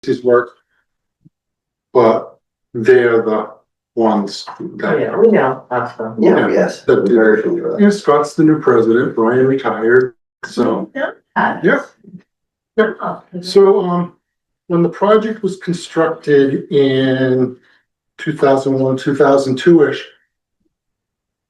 Macy's work, but they're the ones that. Yeah, we know. Awesome. Yeah, yes, That do. very familiar with that. Yeah, Scott's the new president, Brian retired, so, yeah. So, when the project was constructed in 2001, 2002-ish,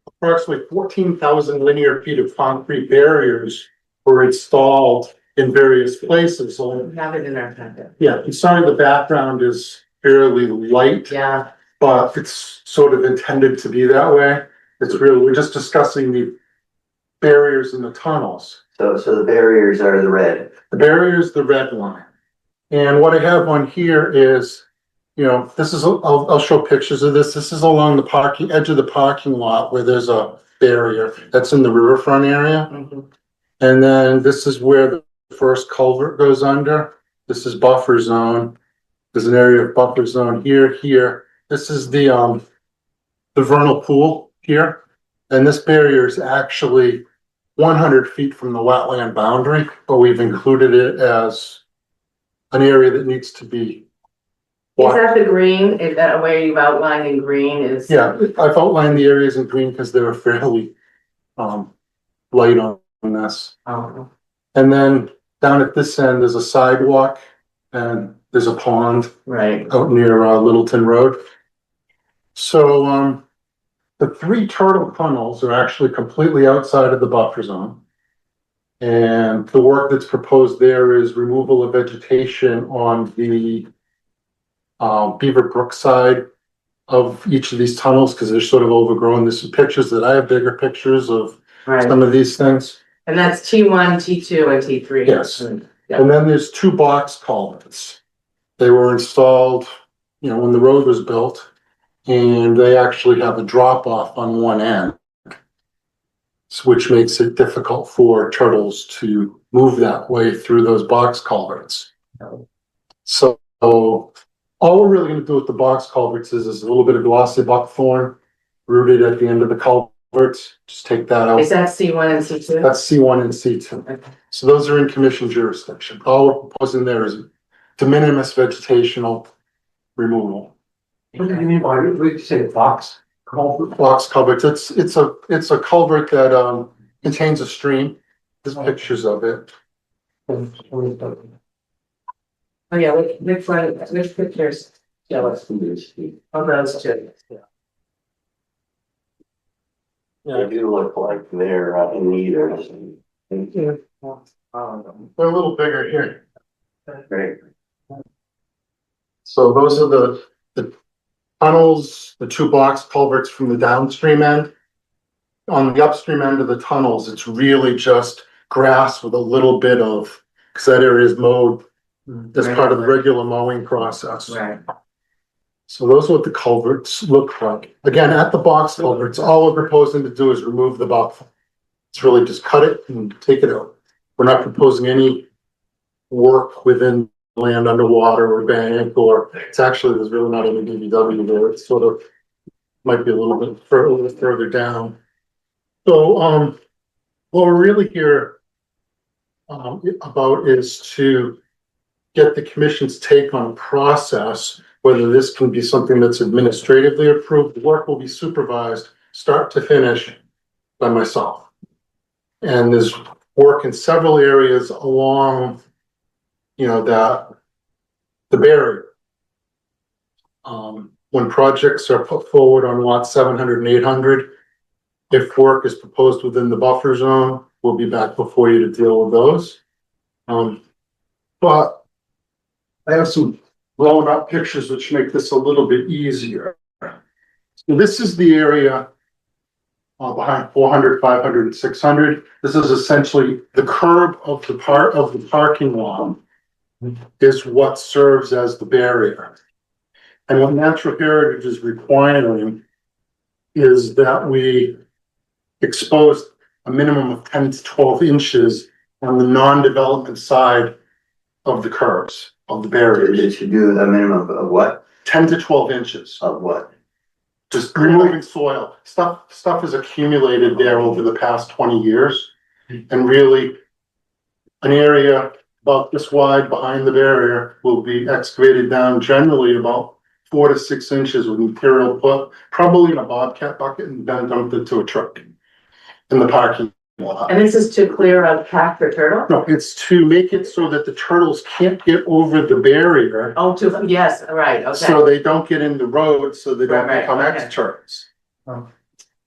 approximately 14,000 linear feet of concrete barriers were installed in various places. So, We have it in our packet. yeah, I'm sorry the background is fairly light, Yeah, but it's sort of intended to be that way. It's really, we're just discussing the barriers in the tunnels. So the barriers are the red. The barrier is the red line. And what I have on here is, you know, this is, I'll show pictures of this. This is along the edge of the parking lot where there's a barrier that's in the riverfront area. mhm. And then this is where the first culvert goes under. This is buffer zone. There's an area of buffer zone here. This is the vernal pool here. And this barrier is actually 100 feet from the wetland boundary, but we've included it as an area that needs to be. Is that the green? Is that where you've outlined in green is? Yeah, I've outlined the areas in green because they were fairly light on this. Oh, And then down at this end, there's a sidewalk and there's a pond right. out near Littleton Road. So the three turtle tunnels are actually completely outside of the buffer zone. And the work that's proposed there is removal of vegetation on the Beaver Brook side of each of these tunnels because they're sort of overgrown. There's some pictures that I have, bigger pictures of Right. some of these things. And that's T1, T2, and T3. Yes. Yeah. And then there's two box culverts. They were installed, you know, when the road was built, and they actually have a drop off on one end, which makes it difficult for turtles to move that way through those box culverts. So all we're really gonna do with the box culverts is a little bit of glossy buckthorn rooted at the end of the culverts. Just take that out. Is that C1 and C2? That's C1 and C2. Okay. So those are in commission jurisdiction. All we're proposing there is de minimis vegetational removal. What do you mean by, what did you say, box? Box culverts, it's a culvert that contains a stream. There's pictures of it. Oh, yeah, which pictures? Show us. Oh, those two. They do look like they're in need or something. They're a little bigger here. Great. So those are the tunnels, the two box culverts from the downstream end. On the upstream end of the tunnels, it's really just grass with a little bit of, because that area is mowed as part of the regular mowing process. Right. So those are what the culverts look like. Again, at the box culverts, all we're proposing to do is remove the buffer. It's really just cut it and take it out. We're not proposing any work within land underwater or bank, or it's actually, there's really not any DVW there. It's sort of, might be a little bit further down. So, what we're really here about is to get the commission's take on a process, whether this can be something that's administratively approved. The work will be supervised start to finish by myself. And there's work in several areas along, you know, the barrier. When projects are put forward on lot 700 and 800, if work is proposed within the buffer zone, we'll be back before you to deal with those. But I have some blown up pictures which make this a little bit easier. So this is the area behind 400, 500, and 600. This is essentially the curb of the parking lot is what serves as the barrier. And what Natural Heritage is requiring is that we expose a minimum of 10 to 12 inches on the non-development side of the curbs, of the barriers. It should do a minimum of what? 10 to 12 inches. Of what? Just removing soil. Stuff has accumulated there over the past 20 years. And really, an area about this wide behind the barrier will be excavated down generally about 4 to 6 inches with material put probably in a bobcat bucket and then dumped into a truck in the parking lot. And this is to clear a path for turtle? No, it's to make it so that the turtles can't get over the barrier. Oh, yes, right, okay. So they don't get in the road, so they don't Right, become okay. ex-turtles.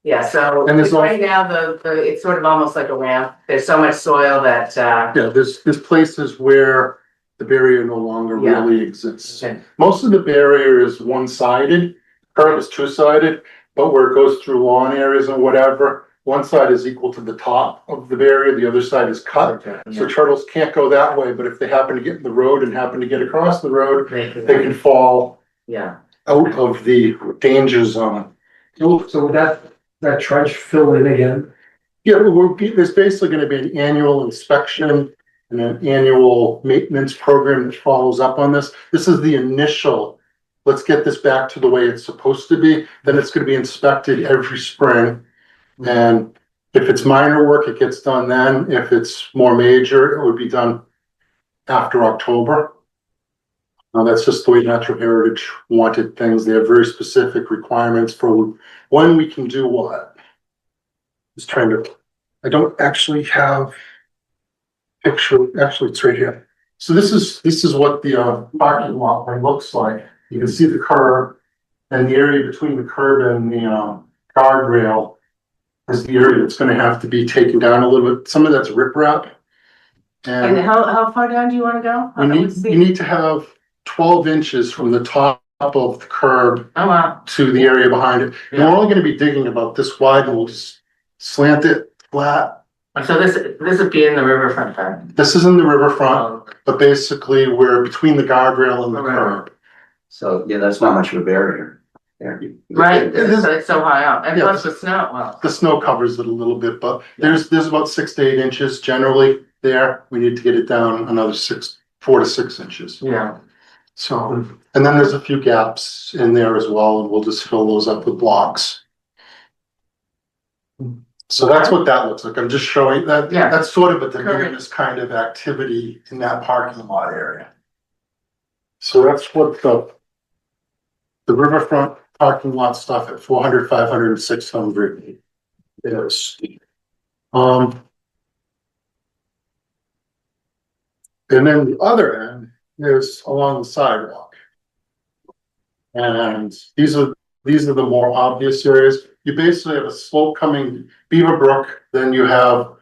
Yeah, so And there's right now, it's sort of almost like a ramp. There's so much soil that, Yeah, there's places where the barrier no longer Yeah. really exists. Okay. Most of the barrier is one-sided, curve is two-sided, but where it goes through lawn areas and whatever, one side is equal to the top of the barrier, the other side is cut. So turtles can't go that way, but if they happen to get in the road and happen to get across the road, they can fall yeah. out of the danger zone. So that trench fill in again? Yeah, there's basically gonna be an annual inspection and an annual maintenance program that follows up on this. This is the initial, let's get this back to the way it's supposed to be, then it's gonna be inspected every spring. And if it's minor work, it gets done then. If it's more major, it would be done after October. That's just the way Natural Heritage wanted things. They have very specific requirements for when we can do what. Just trying to, I don't actually have picture, actually it's right here. So this is what the parking lot looks like. You can see the curb and the area between the curb and the guardrail is the area that's gonna have to be taken down a little bit. Some of that's riprap. And And how far down do you wanna go? you need to have 12 inches from the top of the curb Oh, wow. to the area behind it. And we're only gonna be digging about this wide and we'll just slant it flat. So this would be in the riverfront then? This is in the riverfront, but basically we're between the guardrail and the Right. curb. So, yeah, that's not much of a barrier there. Right, It is- it's so high up, and Yeah. plus the snow, well, The snow covers it a little bit, but there's about 6 to 8 inches generally there. We need to get it down another 4 to 6 inches. yeah. So, and then there's a few gaps in there as well, and we'll just fill those up with blocks. So that's what that looks like. I'm just showing that, Yeah. that's sort of a de Current. minimis kind of activity in that parking lot area. So that's what the riverfront parking lot stuff at 400, 500, and 600 is. And then the other end is along the sidewalk. And these are the more obvious areas. You basically have a slope coming Beaver Brook, then you have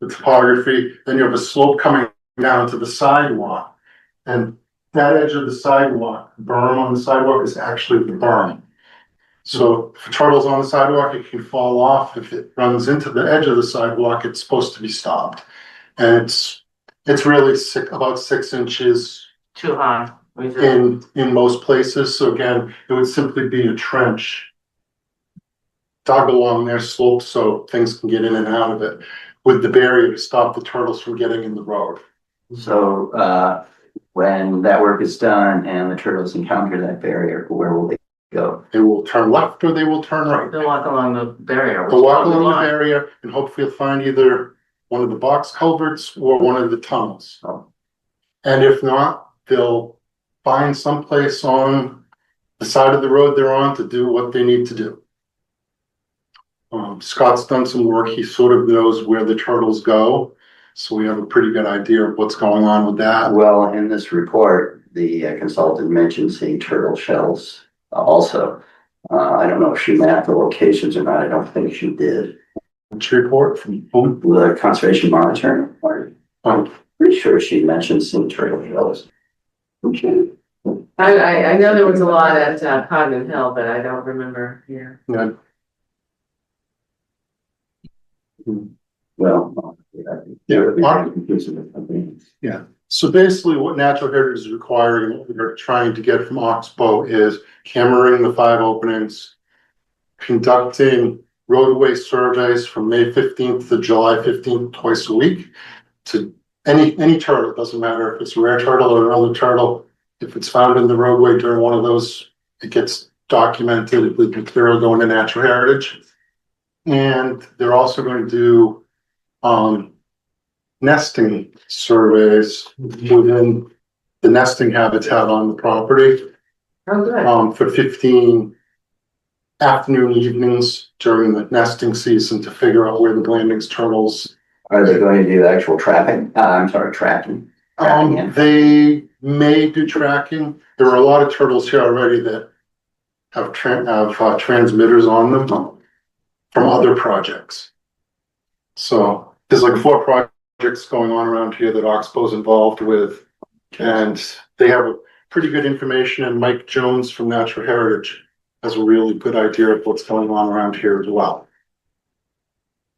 the topography, then you have a slope coming down to the sidewalk. And that edge of the sidewalk, berm on the sidewalk is actually the berm. So if a turtle's on the sidewalk, it can fall off. If it runs into the edge of the sidewalk, it's supposed to be stopped. And it's really about 6 inches Too high. in most places. So again, it would simply be a trench dug along their slope so things can get in and out of it with the barrier to stop the turtles from getting in the road. So, when that work is done and the turtles encounter that barrier, where will they go? They will turn left or they will turn right. They'll walk along the barrier. They'll walk along the barrier and hopefully find either one of the box culverts or one of the tunnels. Oh. And if not, they'll find someplace on the side of the road they're on to do what they need to do. Scott's done some work. He sort of knows where the turtles go. So we have a pretty good idea of what's going on with that. Well, in this report, the consultant mentioned seeing turtle shells also. I don't know if she mapped the locations or not. I don't think she did. Which report from whom? The conservation monitoring report. I'm pretty sure she mentioned seeing turtle shells. Okay. I know there was a lot at Codman Hill, but I don't remember here. Yeah. Well, Yeah. So basically what Natural Heritage is requiring, what we're trying to get from Oxbow is hammering the 5 openings, conducting roadway surveys from May 15th to July 15th, twice a week to any turtle. It doesn't matter if it's a rare turtle or another turtle. If it's found in the roadway during one of those, it gets documented with material going to Natural Heritage. And they're also going to do nesting surveys within the nesting habitat on the property, Oh, good. for 15 afternoon evenings during the nesting season to figure out where the Blandings turtles. Are they going to do actual trapping? I'm sorry, tracking. Yeah. They may do tracking. There are a lot of turtles here already that have transmitters on them from other projects. So there's like 4 projects going on around here that Oxbow's involved with, and they have pretty good information, and Mike Jones from Natural Heritage has a really good idea of what's going on around here as well.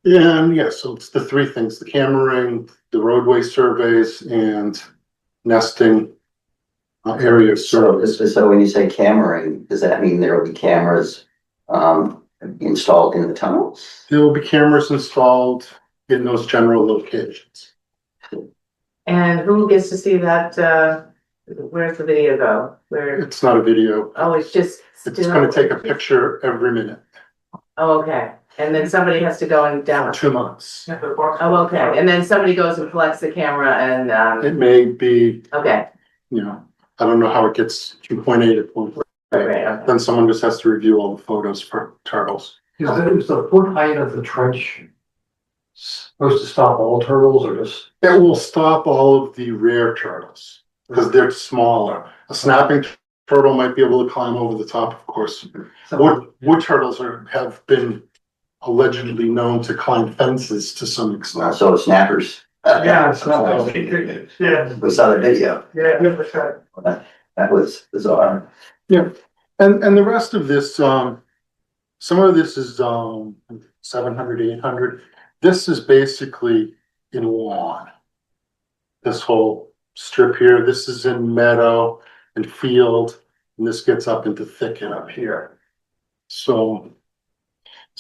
And yeah, so it's the 3 things: the cammering, the roadway surveys, and nesting area surveys. So when you say cammering, does that mean there will be cameras installed in the tunnels? There will be cameras installed in those general locations. And who gets to see that, where's the video go? Where, It's not a video. oh, it's just. It's gonna take a picture every minute. Oh, okay, and then somebody has to go and down. 2 months. Oh, okay, and then somebody goes and collects the camera and, It may be, okay, you know, I don't know how it gets from point A to point B. okay. Then someone just has to review all the photos for turtles. Is the foot height of the trench supposed to stop all turtles or just? It will stop all of the rare turtles because they're smaller. A snapping turtle might be able to climb over the top, of course. Wood turtles have been allegedly known to climb fences to some extent. So snappers. Yeah, it's not. Yeah. We saw the video. Yeah, 100%. That was bizarre. Yeah, and the rest of this, some of this is 700, 800. This is basically in lawn. This whole strip here, this is in meadow and field, and this gets up into thicket up here. So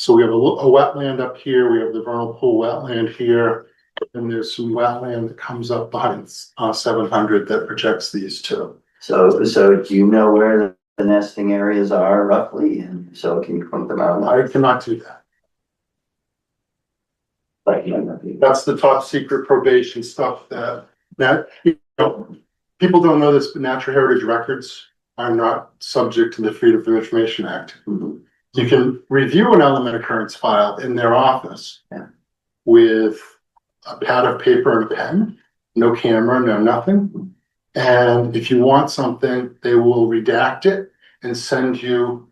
we have a wetland up here, we have the vernal pool wetland here, and there's some wetland that comes up behind 700 that projects these two. So do you know where the nesting areas are roughly? And so can you point them out? I cannot do that. That's the top secret probation stuff that, you know, people don't know this, but natural heritage records are not subject to the Freedom of Information Act. Mhm. You can review an element occurrence file in their office with a pad of paper and a pen, no camera, no nothing. And if you want something, they will redact it and send you,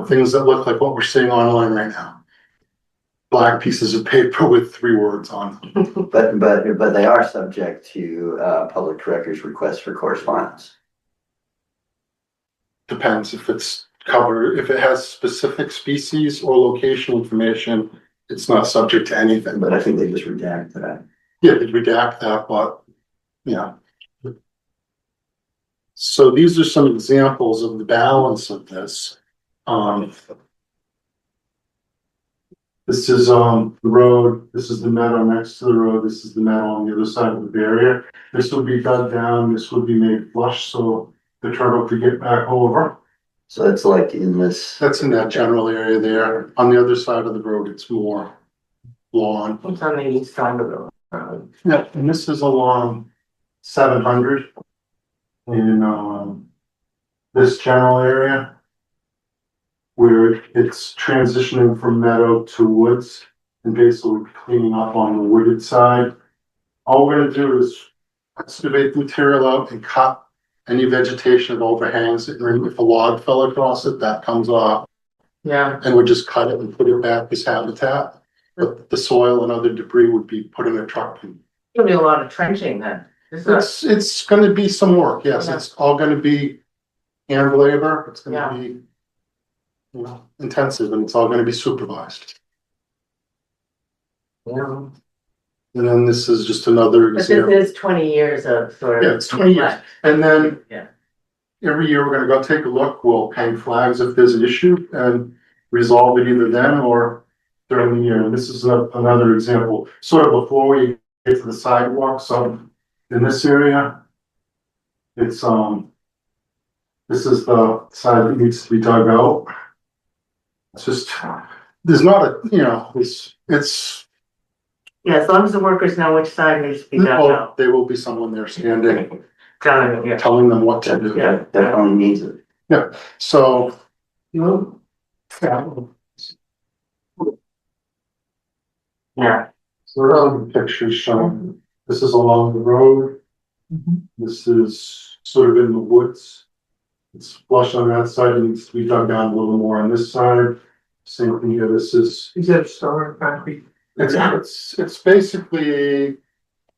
things that look like what we're seeing online right now. Black pieces of paper with 3 words on them. But they are subject to public records requests for correspondence. Depends if it's covered, if it has specific species or location information, it's not subject to anything. But I think they just redact that. Yeah, they redact that, but yeah. So these are some examples of the balance of this. This is the road, this is the meadow next to the road, this is the meadow on the other side of the barrier. This would be dug down, this would be made flush so the turtle could get back over. So it's like in this. That's in that general area there. On the other side of the road, it's more lawn. It's on the east side of the road. Yeah, and this is along 700 in this general area where it's transitioning from meadow to woods and basically cleaning up on the wooded side. All we're gonna do is excavate the material out and cut any vegetation that overhangs it. And if a log fell across it, that comes off. Yeah, And we just cut it and put it back as habitat. But the soil and other debris would be put in a truck. there'll be a lot of trenching then. It's gonna be some work, yes, Yeah. it's all gonna be hand labor, it's gonna Yeah. be, intensive, and it's all gonna be supervised. Yeah. And then this is just another But this example. is 20 years of sort of. Yeah, it's 20 years. And then Yeah. every year we're gonna go take a look, we'll hang flags if there's an issue and resolve it either then or during the year. And this is another example, sort of before we get to the sidewalk. So in this area, it's, this is the side that needs to be dug out. It's just, there's not a, it's Yeah, as long as the workers know which side needs to be dug Oh, out. there will be someone there standing, Telling them, yeah. telling them what to do. Yeah. Definitely needs it. So, yeah. Yeah. So the pictures showing, this is along the road, this is sort of in the woods. It's flush on that side, it needs to be dug down a little more on this side. Same thing here, this is, that stone or concrete? it's basically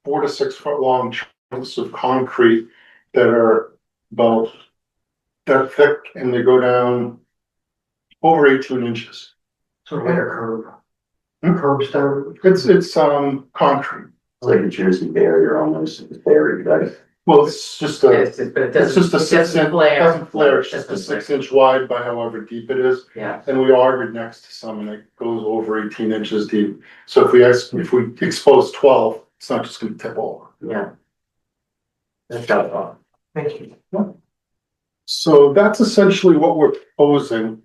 4 to 6 foot long chunks of concrete that are about that thick and they go down over 18 inches. So like a curb. Curb stone. It's concrete. It's like a Jersey barrier almost, it's buried, right? Well, it's just a, It's just, but it it's just doesn't, a it 6 doesn't inch, flare. doesn't flare, it's just a Doesn't 6 inch wide by however deep it is. Yeah, And we argued next to some and it goes over 18 inches deep. So if we expose 12, it's not just gonna tip over. yeah. That's got it all. Thank you. So that's essentially what we're proposing.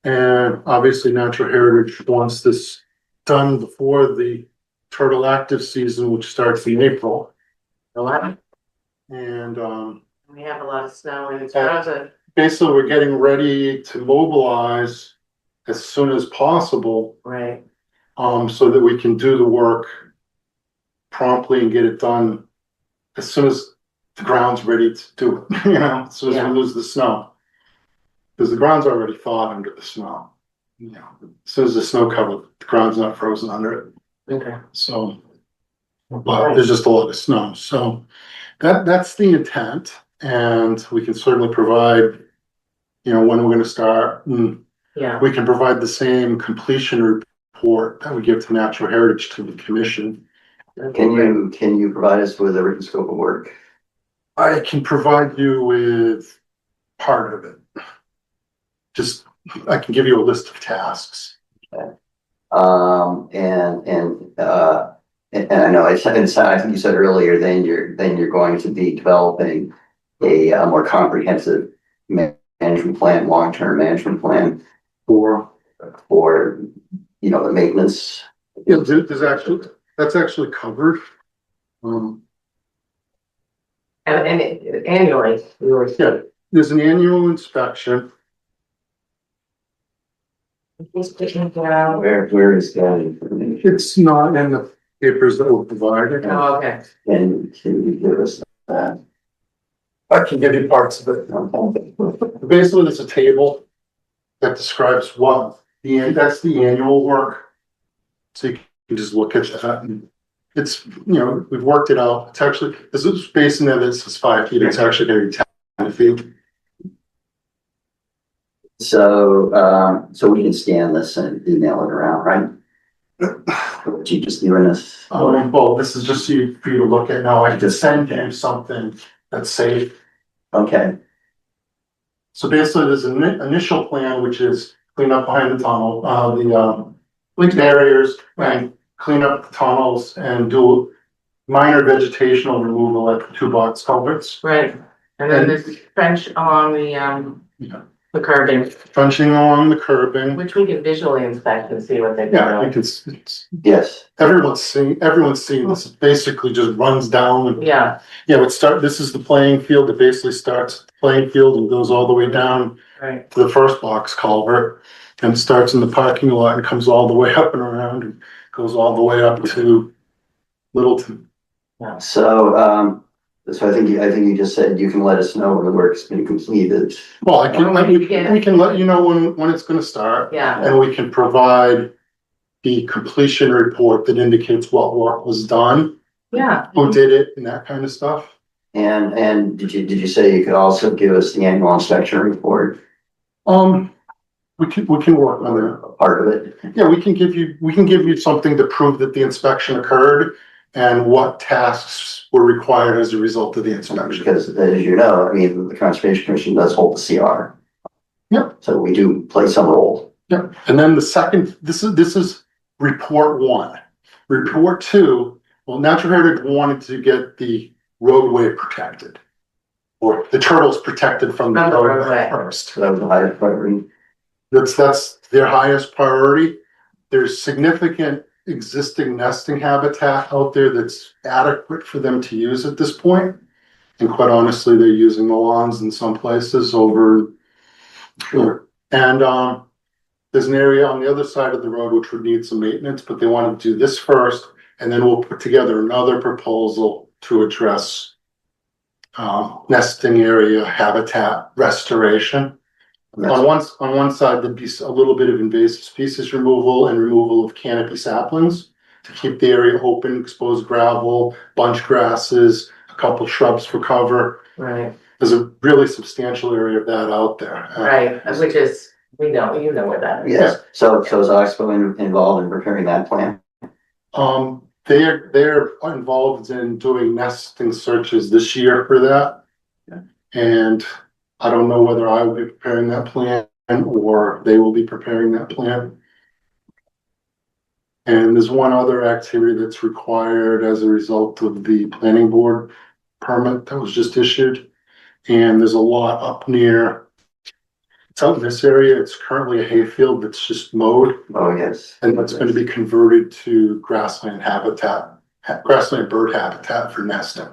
And obviously Natural Heritage wants this done before the turtle active season, which starts in April. A lot, And we have a lot of snow and it's around to, basically we're getting ready to mobilize as soon as possible, right, so that we can do the work promptly and get it done as soon as the ground's ready to do it, you know, as soon as Yeah. we lose the snow. Because the ground's already thawed under the snow. You know, as soon as the snow covered, the ground's not frozen under it. okay. So, but there's just a lot of snow. So that's the intent. And we can certainly provide, you know, when we're gonna start. And Yeah, we can provide the same completion report that we give to Natural Heritage to the commission. Can you provide us with a written scope of work? I can provide you with part of it. Just, I can give you a list of tasks. And I know I think you said earlier, then you're going to be developing a more comprehensive management plan, long-term management plan For, for, you know, the maintenance. yeah, that's actually covered. and annually, we were. Yeah, there's an annual inspection. Just putting it down. Where is that information? It's not in the papers that were provided. Oh, okay, Can you give us that? I can give you parts of it. Basically, it's a table that describes that's the annual work. So you can just look at that and it's, you know, we've worked it out. It's actually, this is space in there that says 5 feet. It's actually gonna be 10 feet. So, so we can scan this and email it around, right? What you just given us? Well, this is just for you to look at now. I just send you something that's safe. Okay, So basically, there's an initial plan, which is clean up behind the tunnel, the barriers, and clean up the tunnels and do minor vegetational removal at the 2 box culverts. right, and then there's trench along Yeah. the curbing, Trenching along the curbing. which we can visually inspect and see what they've Yeah, I done. think it's, yes, everyone's seen this. It basically just runs down and, Yeah, this is the playing field. It basically starts at the playing field and goes all the way down right, to the first box culvert and starts in the parking lot and comes all the way up and around and goes all the way up to Littleton. so, so I think you just said you can let us know when the work's been completed. Well, we can let you know when it's gonna start, yeah, and we can provide the completion report that indicates what work was done, yeah. who did it, and that kind of stuff. And did you say you could also give us the annual inspection report, We can work on or that. a part of it? Yeah, we can give you something to prove that the inspection occurred and what tasks were required as a result of the inspection. Because as you know, I mean, the Conservation Commission does hold the CR. Yep. So we do play some role. Yep, and then the second, this is report 1. Report 2, well, Natural Heritage wanted to get the roadway protected. Or the turtles protected from the From the roadway roadway. first. So that was the highest priority. That's their highest priority. There's significant existing nesting habitat out there that's adequate for them to use at this point. And quite honestly, they're using the lawns in some places over. Sure. And there's an area on the other side of the road which would need some maintenance, but they want to do this first, and then we'll put together another proposal to address nesting area habitat restoration. On one side, there'd be a little bit of invasive species removal and removal of canopy saplings to keep the area open, exposed gravel, bunch grasses, a couple shrubs for cover. Right, There's a really substantial area of that out there. right, which is, you know where that is. Yes, so is Oxbow involved in preparing that plan? They're involved in doing nesting searches this year for that. Yeah. And I don't know whether I will be preparing that plan or they will be preparing that plan. And there's one other activity that's required as a result of the planning board permit that was just issued. And there's a lot up near, it's out in this area, it's currently a hayfield that's just mowed. Oh, yes. And that's going to be converted to grassland habitat, grassland bird habitat for nesting.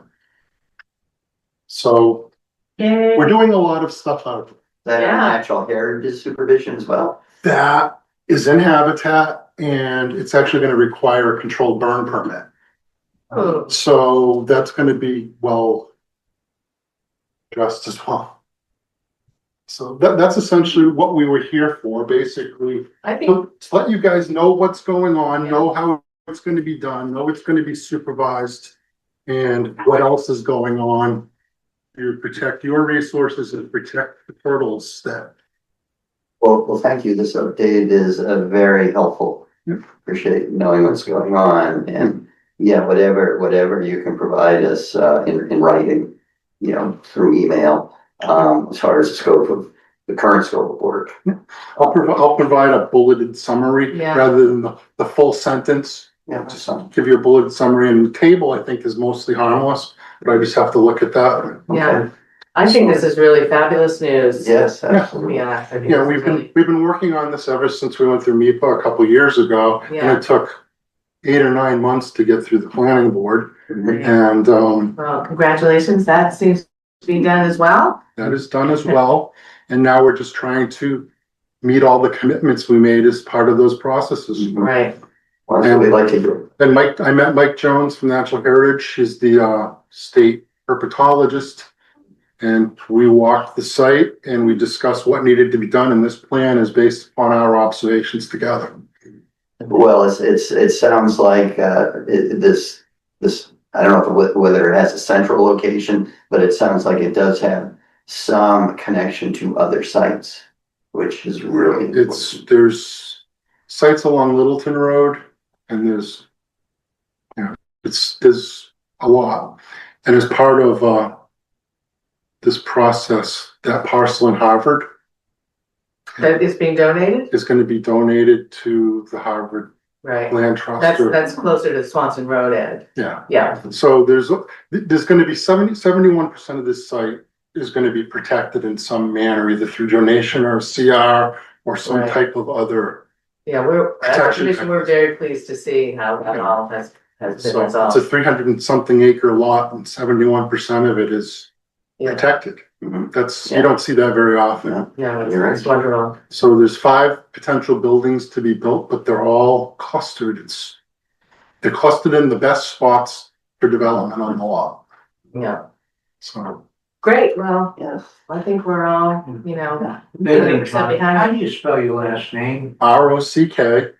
So Yay. we're doing a lot of stuff out of That Yeah. natural heritage supervision as well? that is in habitat, and it's actually going to require a controlled burn permit. Oh, So that's going to be well addressed as well. So that's essentially what we were here for, basically. I think, To let you guys know what's going on, know how it's going to be done, know it's going to be supervised, and what else is going on. To protect your resources and protect the turtles that. Well, thank you. This update is very helpful. Yep. Appreciate knowing what's going on, and yeah, whatever you can provide us in writing, you know, through email, as far as the current scope of work. I'll provide a bulleted summary Yeah. rather than the full sentence. Yeah, just some. Give you a bulleted summary, and the table I think is mostly harmless, but I just have to look at that. yeah, I think this is really fabulous news. Yes, absolutely. Yeah. I think Yeah, this is really- we've been working on this ever since we went through MIPA a couple years ago, and Yeah. it took 8 or 9 months to get through the planning board. Mhm. And Well, congratulations, that seems to be done as well. that is done as well. And now we're just trying to meet all the commitments we made as part of those processes. Right, Well, that's what we like to do. And I met Mike Jones from Natural Heritage. He's the state herpetologist. And we walked the site and we discussed what needed to be done. And this plan is based upon our observations together. Well, it sounds like this, I don't know whether it has a central location, but it sounds like it does have some connection to other sites, which is really important. There's sites along Littleton Road and there's a lot. And as part of this process, that parcel in Harvard that is being donated, is going to be donated to the Harvard right, Land Trust. that's closer to Swanson Road, Ed, Yeah. yeah, So there's going to be 71% of this site is going to be protected in some manner, either through donation or CR or some Right. type of other. yeah, we're, as a Protection. commission, we're very pleased to see how that all has been So it's resolved. a 300 and something acre lot and 71% of it is Yeah. protected. Mhm. That's, Yeah. you don't see that very often. Yeah. Yeah, You're right. it's wonderful, So there's 5 potential buildings to be built, but they're all clustered. They're clustered in the best spots for development on the lot. yeah, So great, well, Yes. I think we're all, you know, Maybe, 100% how behind. do you spell your last name? ROCKWOOD.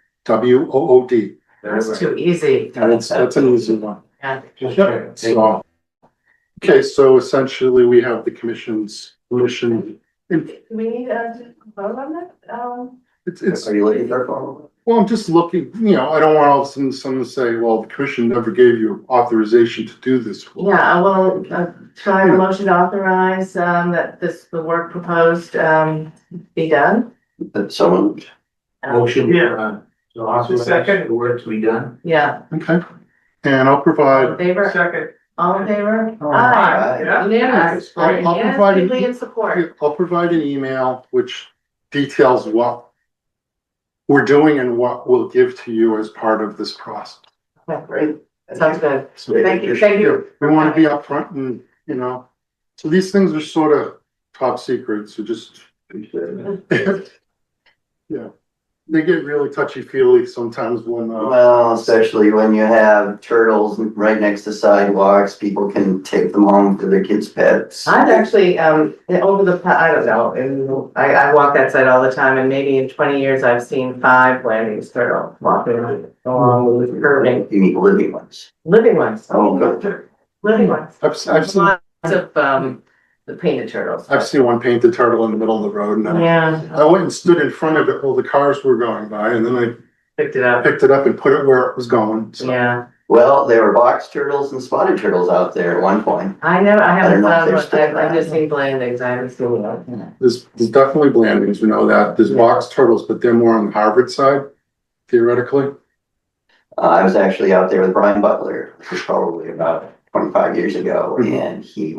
That's too easy, And that's an easy one. yeah, Just check. So, okay, so essentially we have the commission's permission. do we need to vote on that, It's, Are you looking for a phone? well, I'm just looking, I don't want all of a sudden someone to say, well, the commission never gave you authorization to do this. yeah, well, shall I have a motion to authorize, that the work proposed, be done? Someone, Motion, so also Second. the work to be done. Yeah, Okay, and I'll all provide, in favor, Second. all in favor? Aye. Yeah. Unanimous, I'll provide unanimously in support, I'll provide an email which details what we're doing and what we'll give to you as part of this process. Okay, great. Sounds good. So Thank you. we want to be upfront and, so these things are sort of top secret, so just, yeah. They get really touchy-feely sometimes when, Well, especially when you have turtles right next to sidewalks, people can take them home for their kids' pets. I've actually, I don't know, and I walk that side all the time, and maybe in 20 years, I've seen 5 Blandings turtle walking along with curving, You mean living ones. living ones. Oh, good. Living ones. I've seen, Lots of, the painted turtles. I've seen one painted turtle in the middle of the road, and Yeah, I went and stood in front of it while the cars were going by, and then I picked it up. picked it up and put it where it was going. So Yeah, Well, there were box turtles and spotted turtles out there at one point. I I haven't don't know if found they're one, still I've around. just seen Blandings, I haven't seen one. there's definitely blandings, we know that. There's box turtles, but they're more on the Harvard side, theoretically. I was actually out there with Brian Butler, which was probably about 25 years ago, and he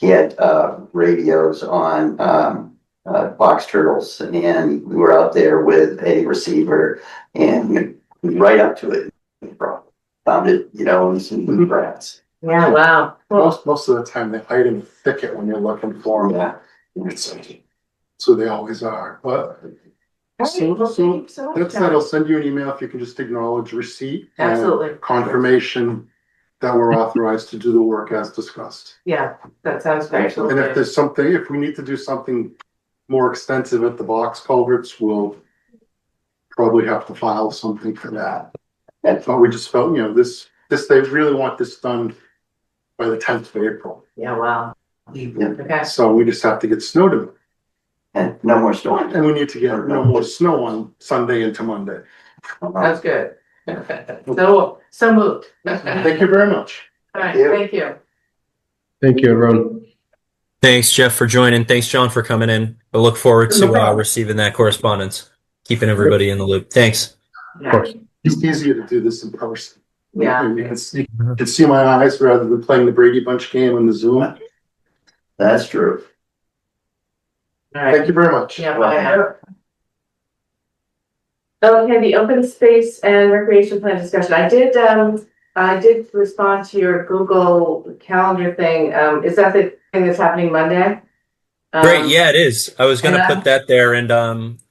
had radios on box turtles, and we were out there with a receiver and right up to it, found it, in some grass. Yeah, wow. Well, Most of the time they hide in the thicket when you're looking for them. Yeah. So they always are, but that's that. I'll send you an email if you can just acknowledge receipt. and Absolutely. Confirmation that we're authorized to do the work as discussed. Yeah, that sounds great. And if there's something, if we need to do something more extensive at the box culverts, we'll probably have to file something for that. But we just felt, they really want this done by the 10th of April. Yeah, wow. Okay. So we just have to get snow to, And no more storms. and we need to get no more snow on Sunday into Monday. That's good. So moved. All Thank you very much. right, thank you. Thank you, everyone. Thanks, Jeff, for joining. Thanks, John, for coming in. I look forward No to problem. receiving that correspondence, keeping everybody in the loop. Thanks. Of course. It's easier to do this in person. Yeah. You can see my eyes rather than playing the Brady Bunch game on the Zoom. That's true. All right. Thank you very much. Yeah, bye. Okay, the open space and recreation plan discussion. I did respond to your Google Calendar thing. Is that the thing that's happening Monday? Great. Yeah, it is. I was going to and, put that there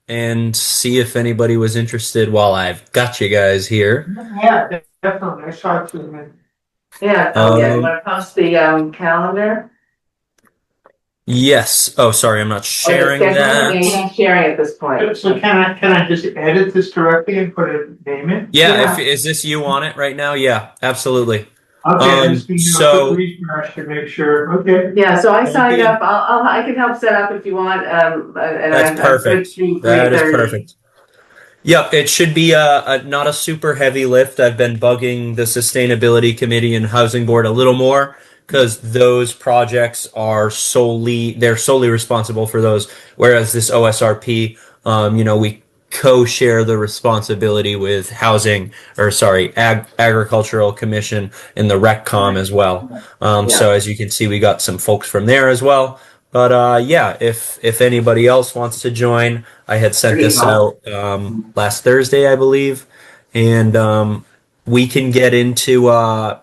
and see if anybody was interested while I've got you guys here. Yeah, definitely. I saw it too. Yeah, you want to post the calendar? Yes. Oh, sorry, I'm not sharing Yeah, that. you're not sharing at this point. So can I just edit this directly and put a name in? Yeah, is this you on it right now? Yeah, absolutely. Okay, just do so- a quick refresh to make sure, okay. Yeah, so I signed Okay. up. I can help set up if you want. And That's perfect. That is perfect. Yep, it should be not a super heavy lift. I've been bugging the Sustainability Committee and Housing Board a little more because those projects are solely responsible for those. Whereas this OSRP, we co-share the responsibility with Agricultural Commission and the RecCom as well. So as you can see, we got some folks from there as well. But if anybody else wants to join, I had sent this out last Thursday, I believe, and we can get into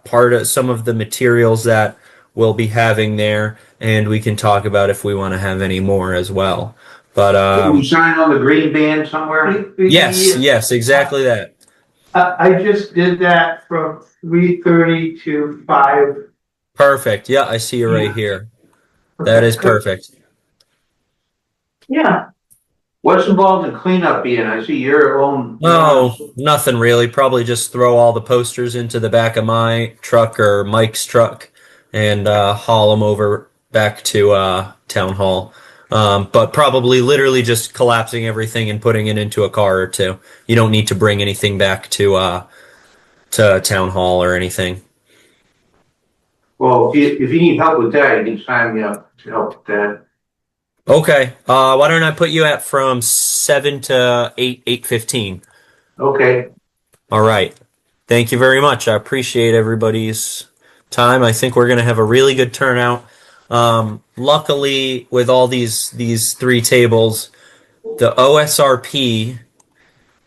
part of some of the materials that we'll be having there, and we can talk about if we want to have any more as well. But Can you sign on the green band somewhere? yes, exactly that. I just did that from 3:30 to 5. Perfect. Yeah, I see you right here. That is perfect. Yeah. What's involved in cleanup, Ian? I see your own. Oh, nothing really. Probably just throw all the posters into the back of my truck or Mike's truck and haul them over back to town hall. But probably literally just collapsing everything and putting it into a car or two. You don't need to bring anything back to town hall or anything. Well, if you need help with that, you can sign me up to help with that. Okay. Why don't I put you at from 7 to 8:15? Okay. All right. Thank you very much. I appreciate everybody's time. I think we're going to have a really good turnout. Luckily, with all these 3 tables, the OSRP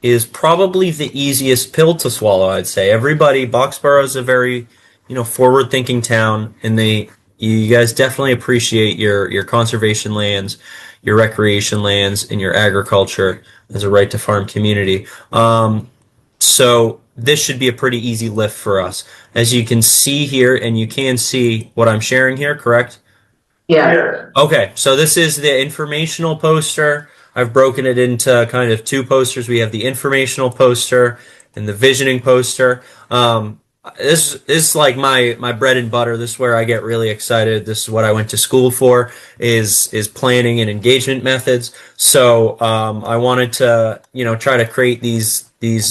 is probably the easiest pill to swallow, I'd say. Boxborough is a very, forward-thinking town, and you guys definitely appreciate your conservation lands, your recreation lands, and your agriculture as a right to farm community. So this should be a pretty easy lift for us. As you can see here, and you can see what I'm sharing here, correct? Yeah. Okay, so this is the informational poster. I've broken it into kind of two posters. We have the informational poster and the visioning poster. This is like my bread and butter. This is where I get really excited. This is what I went to school for, is planning and engagement methods. So I wanted to try to create these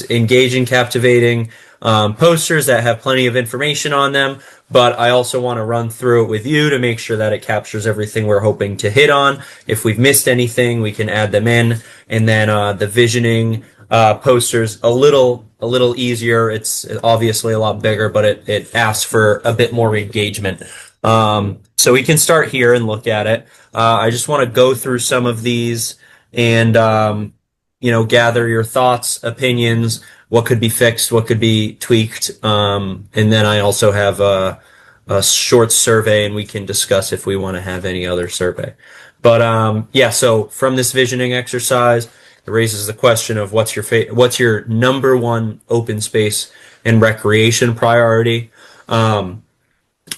engaging, captivating posters that have plenty of information on them, but I also want to run through it with you to make sure that it captures everything we're hoping to hit on. If we've missed anything, we can add them in. And then the visioning posters a little easier. It's obviously a lot bigger, but it asks for a bit more engagement. So we can start here and look at it. I just want to go through some of these and gather your thoughts, opinions, what could be fixed, what could be tweaked. And then I also have a short survey, and we can discuss if we want to have any other survey. But so from this visioning exercise, it raises the question of what's your number one open space and recreation priority.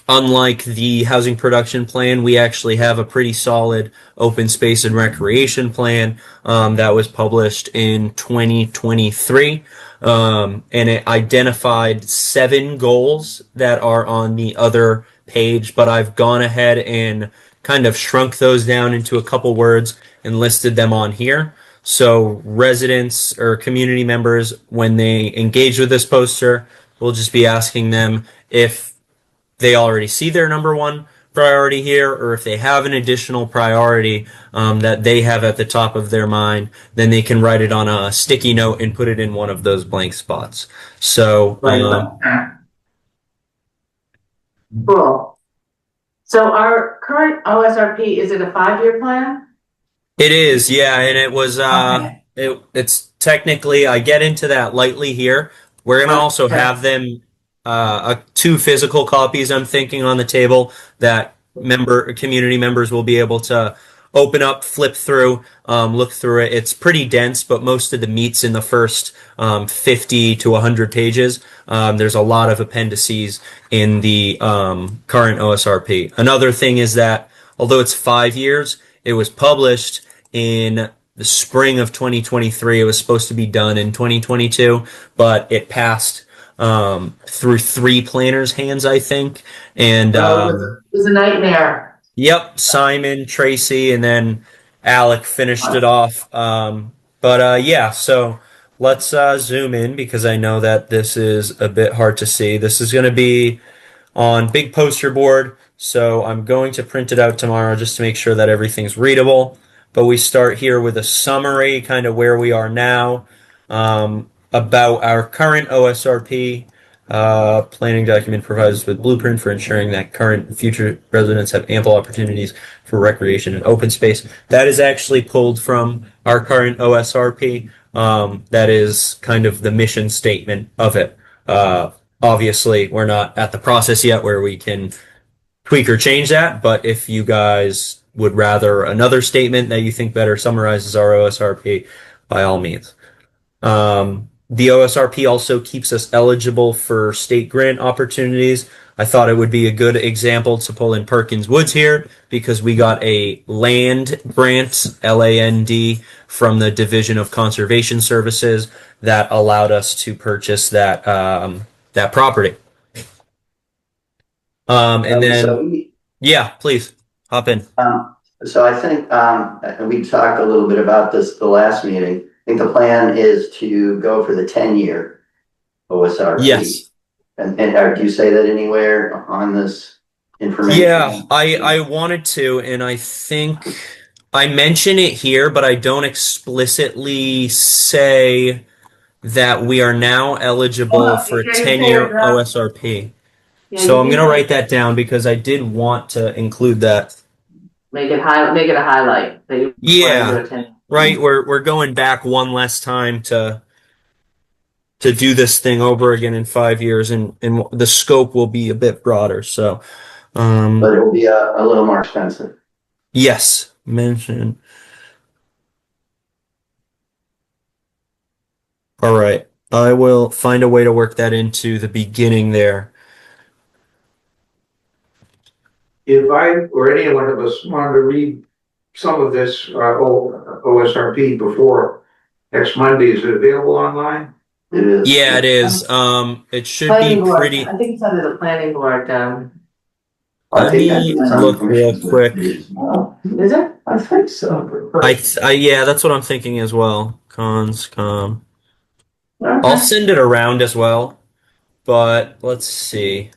Unlike the housing production plan, we actually have a pretty solid open space and recreation plan that was published in 2023. And it identified 7 goals that are on the other page, but I've gone ahead and kind of shrunk those down into a couple words and listed them on here. So residents or community members, when they engage with this poster, we'll just be asking them if they already see their number one priority here, or if they have an additional priority that they have at the top of their mind, then they can write it on a sticky note and put it in one of those blank spots. So, Cool. So our current OSRP, is it a 5-year plan? it is, yeah, and it was it's technically, I get into that lightly here. We're gonna also have them 2 physical copies, I'm thinking, on the table that community members will be able to open up, flip through, look through it. It's pretty dense, but most of the meat's in the first 50 to 100 pages. There's a lot of appendices in the current OSRP. Another thing is that although it's 5 years, it was published in the spring of 2023. It was supposed to be done in 2022, but it passed through 3 planners' hands, I think. And It was a nightmare. yep, Simon, Tracy, and then Alec finished it off. So let's zoom in, because I know that this is a bit hard to see. This is going to be on big poster board, so I'm going to print it out tomorrow just to make sure that everything's readable. But we start here with a summary, kind of where we are now, about our current OSRP. Planning document provides us with blueprint for ensuring that current and future residents have ample opportunities for recreation and open space. That is actually pulled from our current OSRP. That is kind of the mission statement of it. Obviously, we're not at the process yet where we can tweak or change that, but if you guys would rather another statement that you think better summarizes our OSRP, by all means. The OSRP also keeps us eligible for state grant opportunities. I thought it would be a good example to pull in Perkins Woods here, because we got a land grant, LAND, from the Division of Conservation Services that allowed us to purchase that property. Yeah, please hop in. So I think, we talked a little bit about this the last meeting. I think the plan is to go for the 10-year OSRP. Yes. And do you say that anywhere on this information? Yeah, I wanted to, and I think I mention it here, but I don't explicitly say that we are now eligible for a 10-year OSRP. So I'm going to write that down, because I did want to include that. Make it a highlight. Yeah, right. We're going back one less time to to do this thing over again in 5 years, and the scope will be a bit broader. So, But it will be a little more expensive. yes, mention. All right, I will find a way to work that into the beginning there. If I or any one of us wanted to read some of this, OSRP before next Monday, is it available online? It is. Yeah, it is. It should Planning be board, pretty. I think it's under the planning board, I Let think me that's on look real commission's quick. webpage. is it? I think so. Yeah, that's what I'm thinking as well. Com. I'll Okay. send it around as well, but let's see.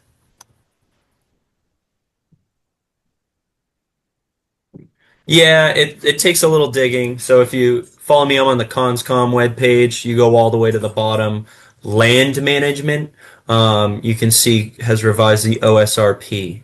Yeah, it takes a little digging. So if you follow me, I'm on the Conscom webpage. You go all the way to the bottom. Land management, you can see has revised the OSRP.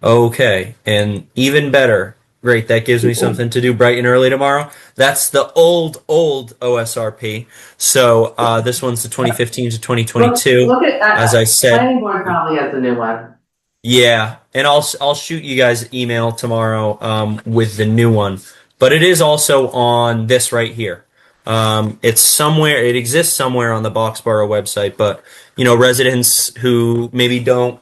Okay, and even better. Great, that gives me something to do bright and early tomorrow. That's the old OSRP. So this one's the 2015 to 2022. Look at, As I said, planning board probably has the new one. yeah, and I'll shoot you guys an email tomorrow with the new one. But it is also on this right here. It's somewhere. It exists somewhere on the Boxborough website. But residents who maybe don't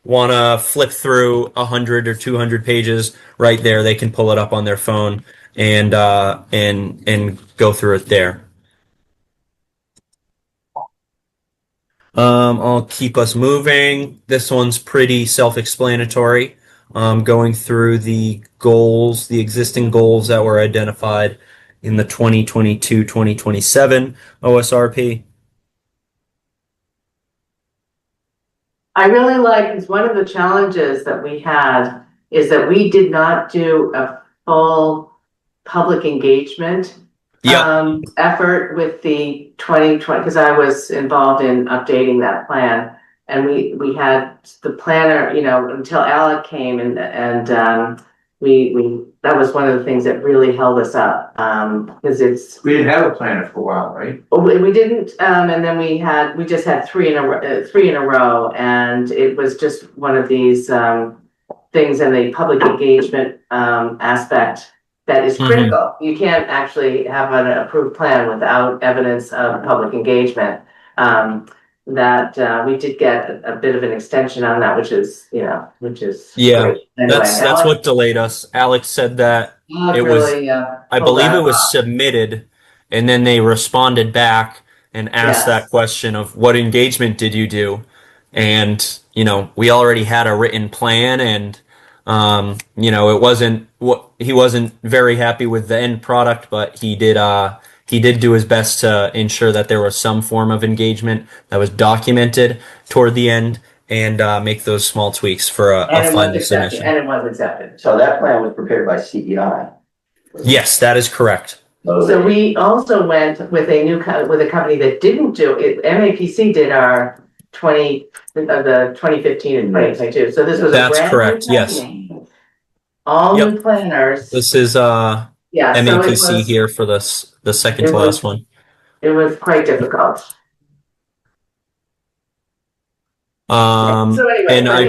want to flip through 100 or 200 pages right there, they can pull it up on their phone and go through it there. I'll keep us moving. This one's pretty self-explanatory. Going through the goals, the existing goals that were identified in the 2022-2027 OSRP. I really like, because one of the challenges that we had is that we did not do a full public engagement effort with the 2020, because I was involved in updating that plan. And we had the planner, until Alec came and we that was one of the things that really held us up, because We didn't have a planner for a while, right? we didn't, and then we just had three in a row, and it was just one of these things in the public engagement aspect that is critical. You can't actually have an approved plan without evidence of public engagement. That we did get a bit of an extension on that, which is Yeah, great. Anyway, that's what delayed us. Alex said that it really, I believe it was submitted, and then they responded back and asked that question of what engagement did you do? And, we already had a written plan, and, it wasn't he wasn't very happy with the end product, but he did do his best to ensure that there was some form of engagement that was documented toward the end, and make those small tweaks for a final submission. And it was accepted. So that plan was prepared by CEI. Yes, that is correct. So we also went with a company that didn't do it. MAPC did our the 2015 and 2022. So this was That's a brand correct. new Yes. company. All new planners. This is MAPC here for the second to last one. It was quite difficult. So anyway, And I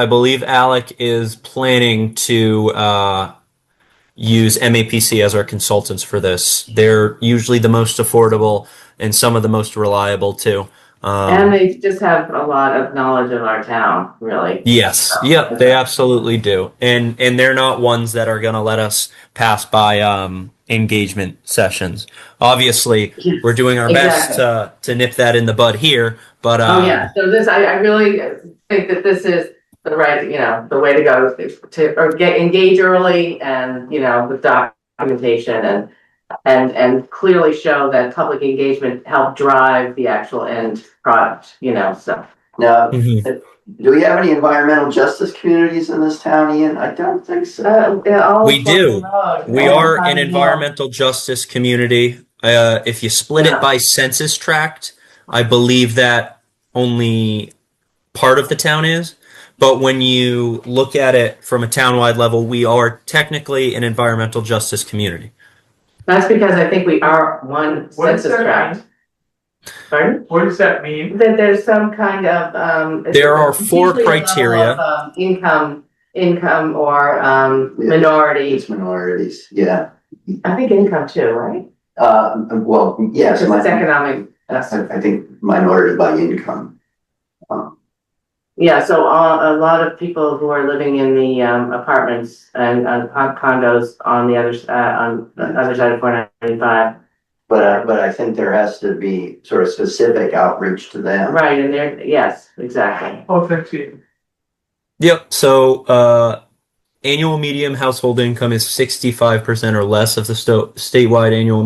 believe Alec is planning to use MAPC as our consultants for this. They're usually the most affordable and some of the most reliable too. And they just have a lot of knowledge of our town, really. Yes. Yep. They absolutely do. And they're not ones that are going to let us pass by engagement sessions. Obviously, we're doing our best to nip that in the bud here. But so this I really think that this is the right, the way to go to engage early, and with documentation and clearly show that public engagement helped drive the actual end product, so. Now, do we have any environmental justice communities in this town, Ian? I don't think so. We do. We are an environmental justice community. If you split it by census tract, I believe that only part of the town is. But when you look at it from a townwide level, we are technically an environmental justice community. That's because I think we are one census tract. Pardon? What does that mean? That there's some kind of, There are four usually a level criteria. of, income or, Yeah. minority, It's minorities, yeah. I think income too, right? Well, yes, Because it's economic. I think minority by income. Yeah, so a lot of people who are living in the apartments and condos on the other on the other side of 495. But I think there has to be sort of specific outreach to them. Right, and they're, yes, exactly. Oh, thank you. Yep. So annual median household income is 65% or less of the statewide annual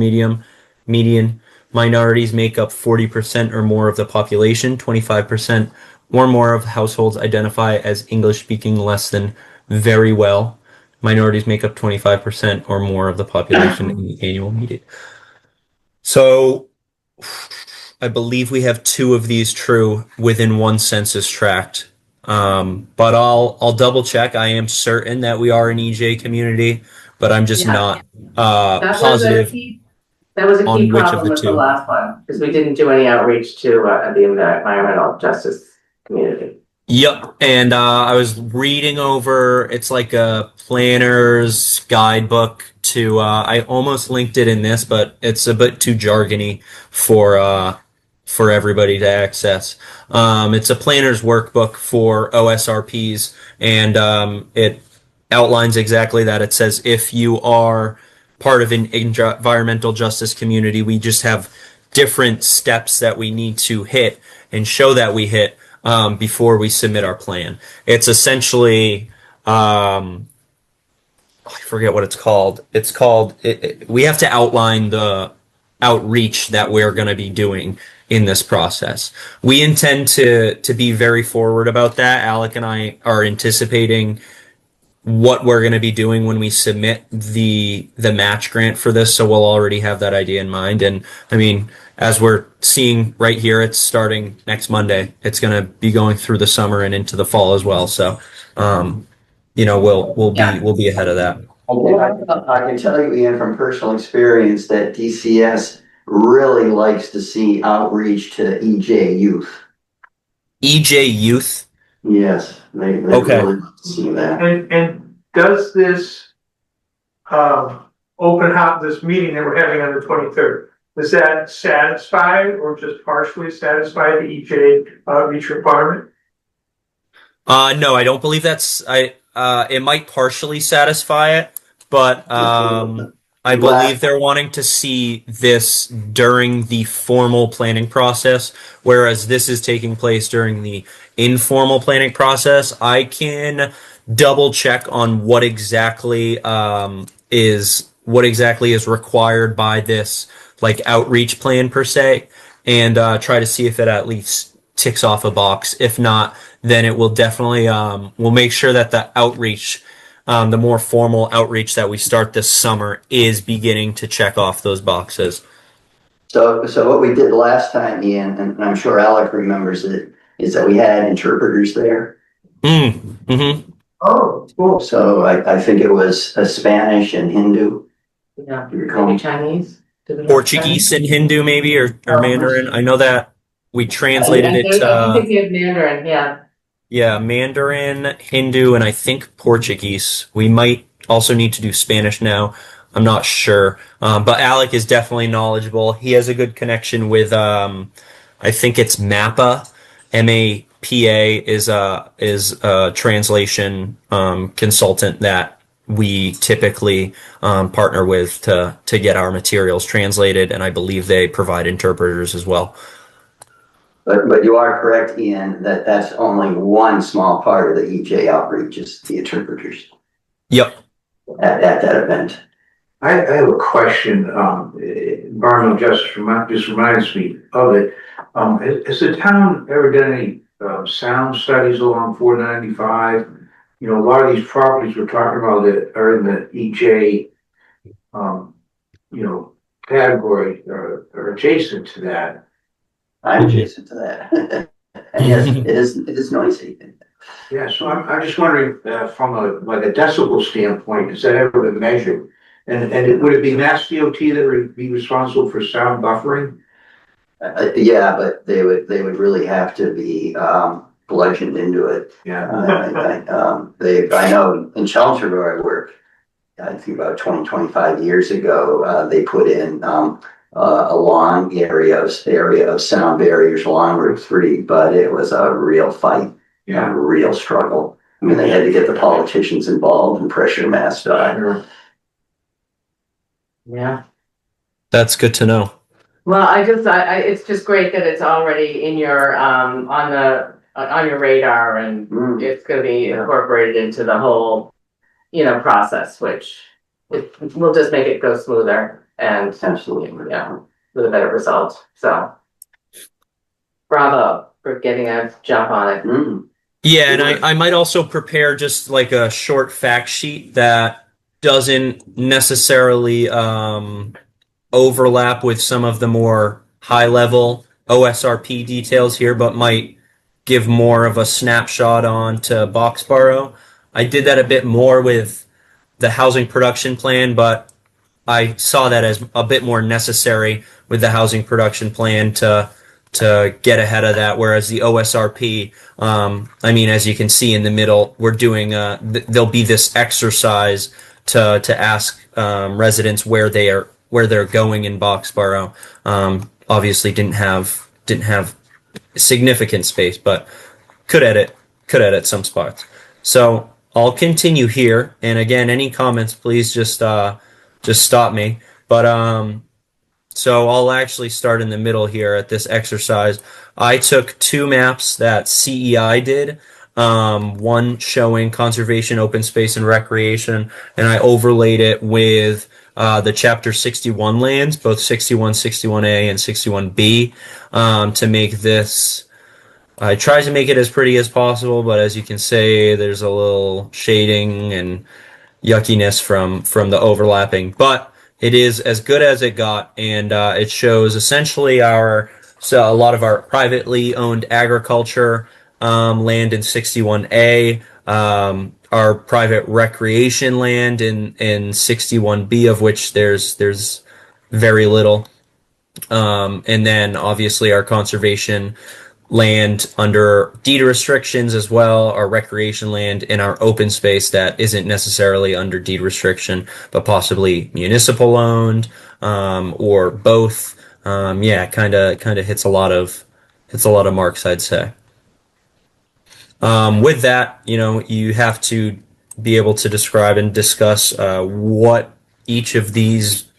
median. Minorities make up 40% or more of the population. 25% or more of households identify as English speaking less than very well. Minorities make up 25% or more of the population in the annual median. So I believe we have two of these true within one census tract. But I'll double check. I am certain that we are an EJ community, but I'm just Yeah. not That positive was a key on which of problem the with the two. last one, because we didn't do any outreach to the environmental justice community. Yep, and I was reading over. It's like a planner's guidebook to. I almost linked it in this, but it's a bit too jargony for everybody to access. It's a planner's workbook for OSRPs, and it outlines exactly that. It says if you are part of an environmental justice community, we just have different steps that we need to hit and show that we hit before we submit our plan. It's essentially, I forget what it's called. It's called, we have to outline the outreach that we're going to be doing in this process. We intend to be very forward about that. Alec and I are anticipating what we're going to be doing when we submit the match grant for this, so we'll already have that idea in mind. And I mean, as we're seeing right here, it's starting next Monday. It's going to be going through the summer and into the fall as well. So we'll be ahead of that. I can tell you, Ian, from personal experience that DCS really likes to see outreach to EJ youth. EJ youth. Yes, they Okay. really like to see that. And does this open house, this meeting that we're having on the 23rd, does that satisfy or just partially satisfy the EJ outreach requirement? No, I don't believe that's. It might partially satisfy it, but I believe they're wanting to see this during the formal planning process, whereas this is taking place during the informal planning process. I can double check on what exactly is required by this like outreach plan per se, and try to see if it at least ticks off a box. If not, then it will definitely we'll make sure that the outreach, the more formal outreach that we start this summer, is beginning to check off those boxes. So what we did last time, Ian, and I'm sure Alec remembers it, is that we had interpreters there. Mm-hmm. Oh, cool. So I think it was Spanish and Hindu. Yeah, maybe Chinese. Portuguese and Hindu, maybe, or Mandarin. I know that we translated it. I think we have Mandarin, yeah. Yeah, Mandarin, Hindu, and I think Portuguese. We might also need to do Spanish now. I'm not sure. But Alec is definitely knowledgeable. He has a good connection with, I think it's MAPA. MAPA is a translation consultant that we typically partner with to get our materials translated, and I believe they provide interpreters as well. But you are correct, Ian, that that's only one small part of the EJ outreach is the interpreters. Yep. At that event. I have a question. Environmental justice just reminds me of it. Has the town ever done any sound studies along 495? You know, a lot of these properties we're talking about that are in the EJ, category are adjacent to that. I'm adjacent to that. And yes, it is noisy. Yeah, so I'm just wondering from a decibel standpoint, has that ever been measured? And would it be Mass DOT that would be responsible for sound buffering? Yeah, but they would really have to be, bludgeoned into it. Yeah. I know in Chelmsford where I work, I think about 25 years ago, they put in, a long area of sound barriers along Route 3, but it was a real fight, Yeah. a real struggle. I mean, they had to get the politicians involved and pressure MassDOT. Sure. Yeah. That's good to know. Well, it's just great that it's already in your, on your radar, and it's gonna be incorporated into the whole, process, which it will just make it go smoother and, Absolutely. yeah, with a better result. So bravo for getting a jump on it. Yeah, and I might also prepare just like a short fact sheet that doesn't necessarily overlap with some of the more high level OSRP details here, but might give more of a snapshot on to Boxborough. I did that a bit more with the housing production plan, but I saw that as a bit more necessary with the housing production plan to get ahead of that. Whereas the OSRP, I mean, as you can see in the middle, we're doing there'll be this exercise to ask residents where they're going in Boxborough. Obviously, didn't have significant space, but could edit some spots. So I'll continue here, and again, any comments, please just stop me. But so I'll actually start in the middle here at this exercise. I took two maps that CEI did, one showing conservation, open space, and recreation, and I overlaid it with the Chapter 61 lands, both 61, 61A, and 61B, to make this. I tried to make it as pretty as possible, but as you can see, there's a little shading and yuckiness from the overlapping. But it is as good as it got, and it shows essentially a lot of our privately owned agriculture land in 61A, our private recreation land in 61B, of which there's very little, and then obviously our conservation land under deed restrictions as well, our recreation land, and our open space that isn't necessarily under deed restriction, but possibly municipal owned, or both. Yeah, kind of hits a lot of marks, I'd say. With that, you have to be able to describe and discuss what each of these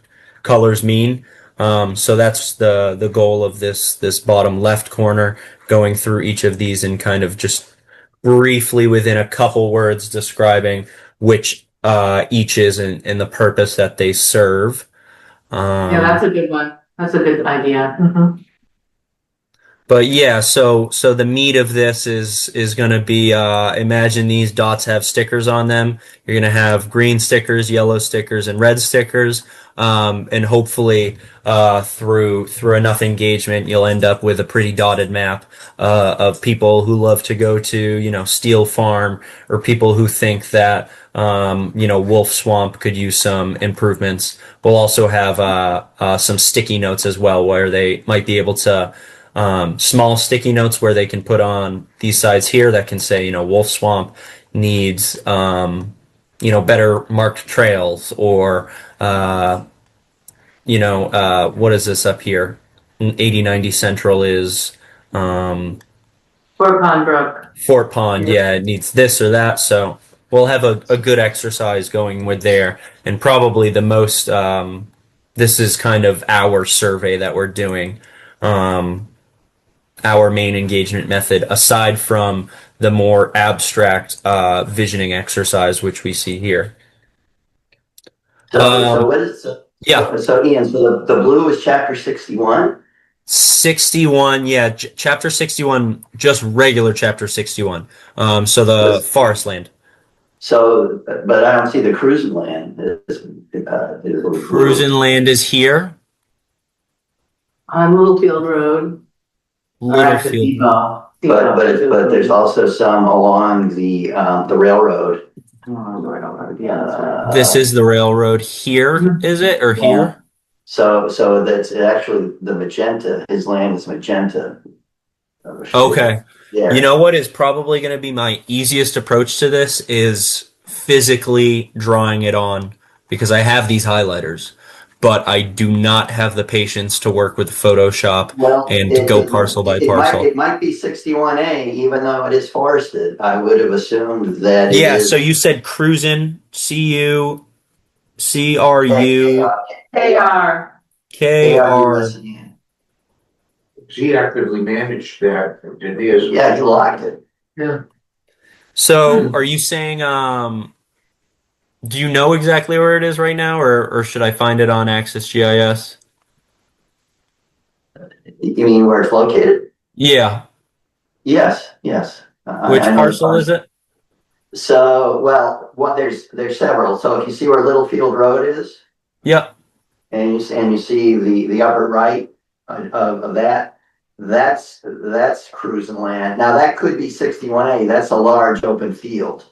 colors mean. So that's the goal of this bottom left corner, going through each of these and kind of just briefly within a couple words describing which each is and the purpose that they serve. Yeah, that's a good one. That's a good idea. But yeah, so the meat of this is going to be, imagine these dots have stickers on them. You're going to have green stickers, yellow stickers, and red stickers. And hopefully, through enough engagement, you'll end up with a pretty dotted map, of people who love to go to, Steel Farm, or people who think that, Wolf Swamp could use some improvements. We'll also have, some sticky notes as well, where they might be able to, small sticky notes where they can put on these sides here that can say, Wolf Swamp needs, better marked trails, or, what is this up here? 8090 Central is, Fort Pond Brook. Fort Pond, yeah, it needs this or that. So we'll have a good exercise going with there, and probably the most, this is kind of our survey that we're doing. Our main engagement method, aside from the more abstract visioning exercise, which we see here. So what is yeah? So Ian, so the blue is Chapter 61. 61, yeah, Chapter 61, just regular Chapter 61. So the forest land. So, but I don't see the cruising land. Cruising land is here. On Littlefield Road. Littlefield. But there's also some along the railroad. Yeah, This is the railroad here, is it, or here? So that's actually the magenta, his land is magenta. Okay. Yeah. You know what is probably going to be my easiest approach to this is physically drawing it on because I have these highlighters, but I do not have the patience to work with Photoshop Well, and to go parcel by parcel. it might be 61A, even though it is forested. I would have assumed that it Yeah, is. so you said cruisin', CUCRU, KR. KR. He actively managed that, did he? Yeah, he locked it. So are you saying, do you know exactly where it is right now, or should I find it on Access GIS? You mean where it's located? Yeah. Yes. Which I know the parcel is it? So, well, there's several. So if you see where Littlefield Road is, Yep. and you see the upper right of that, that's cruising land. Now that could be 61A. That's a large open field.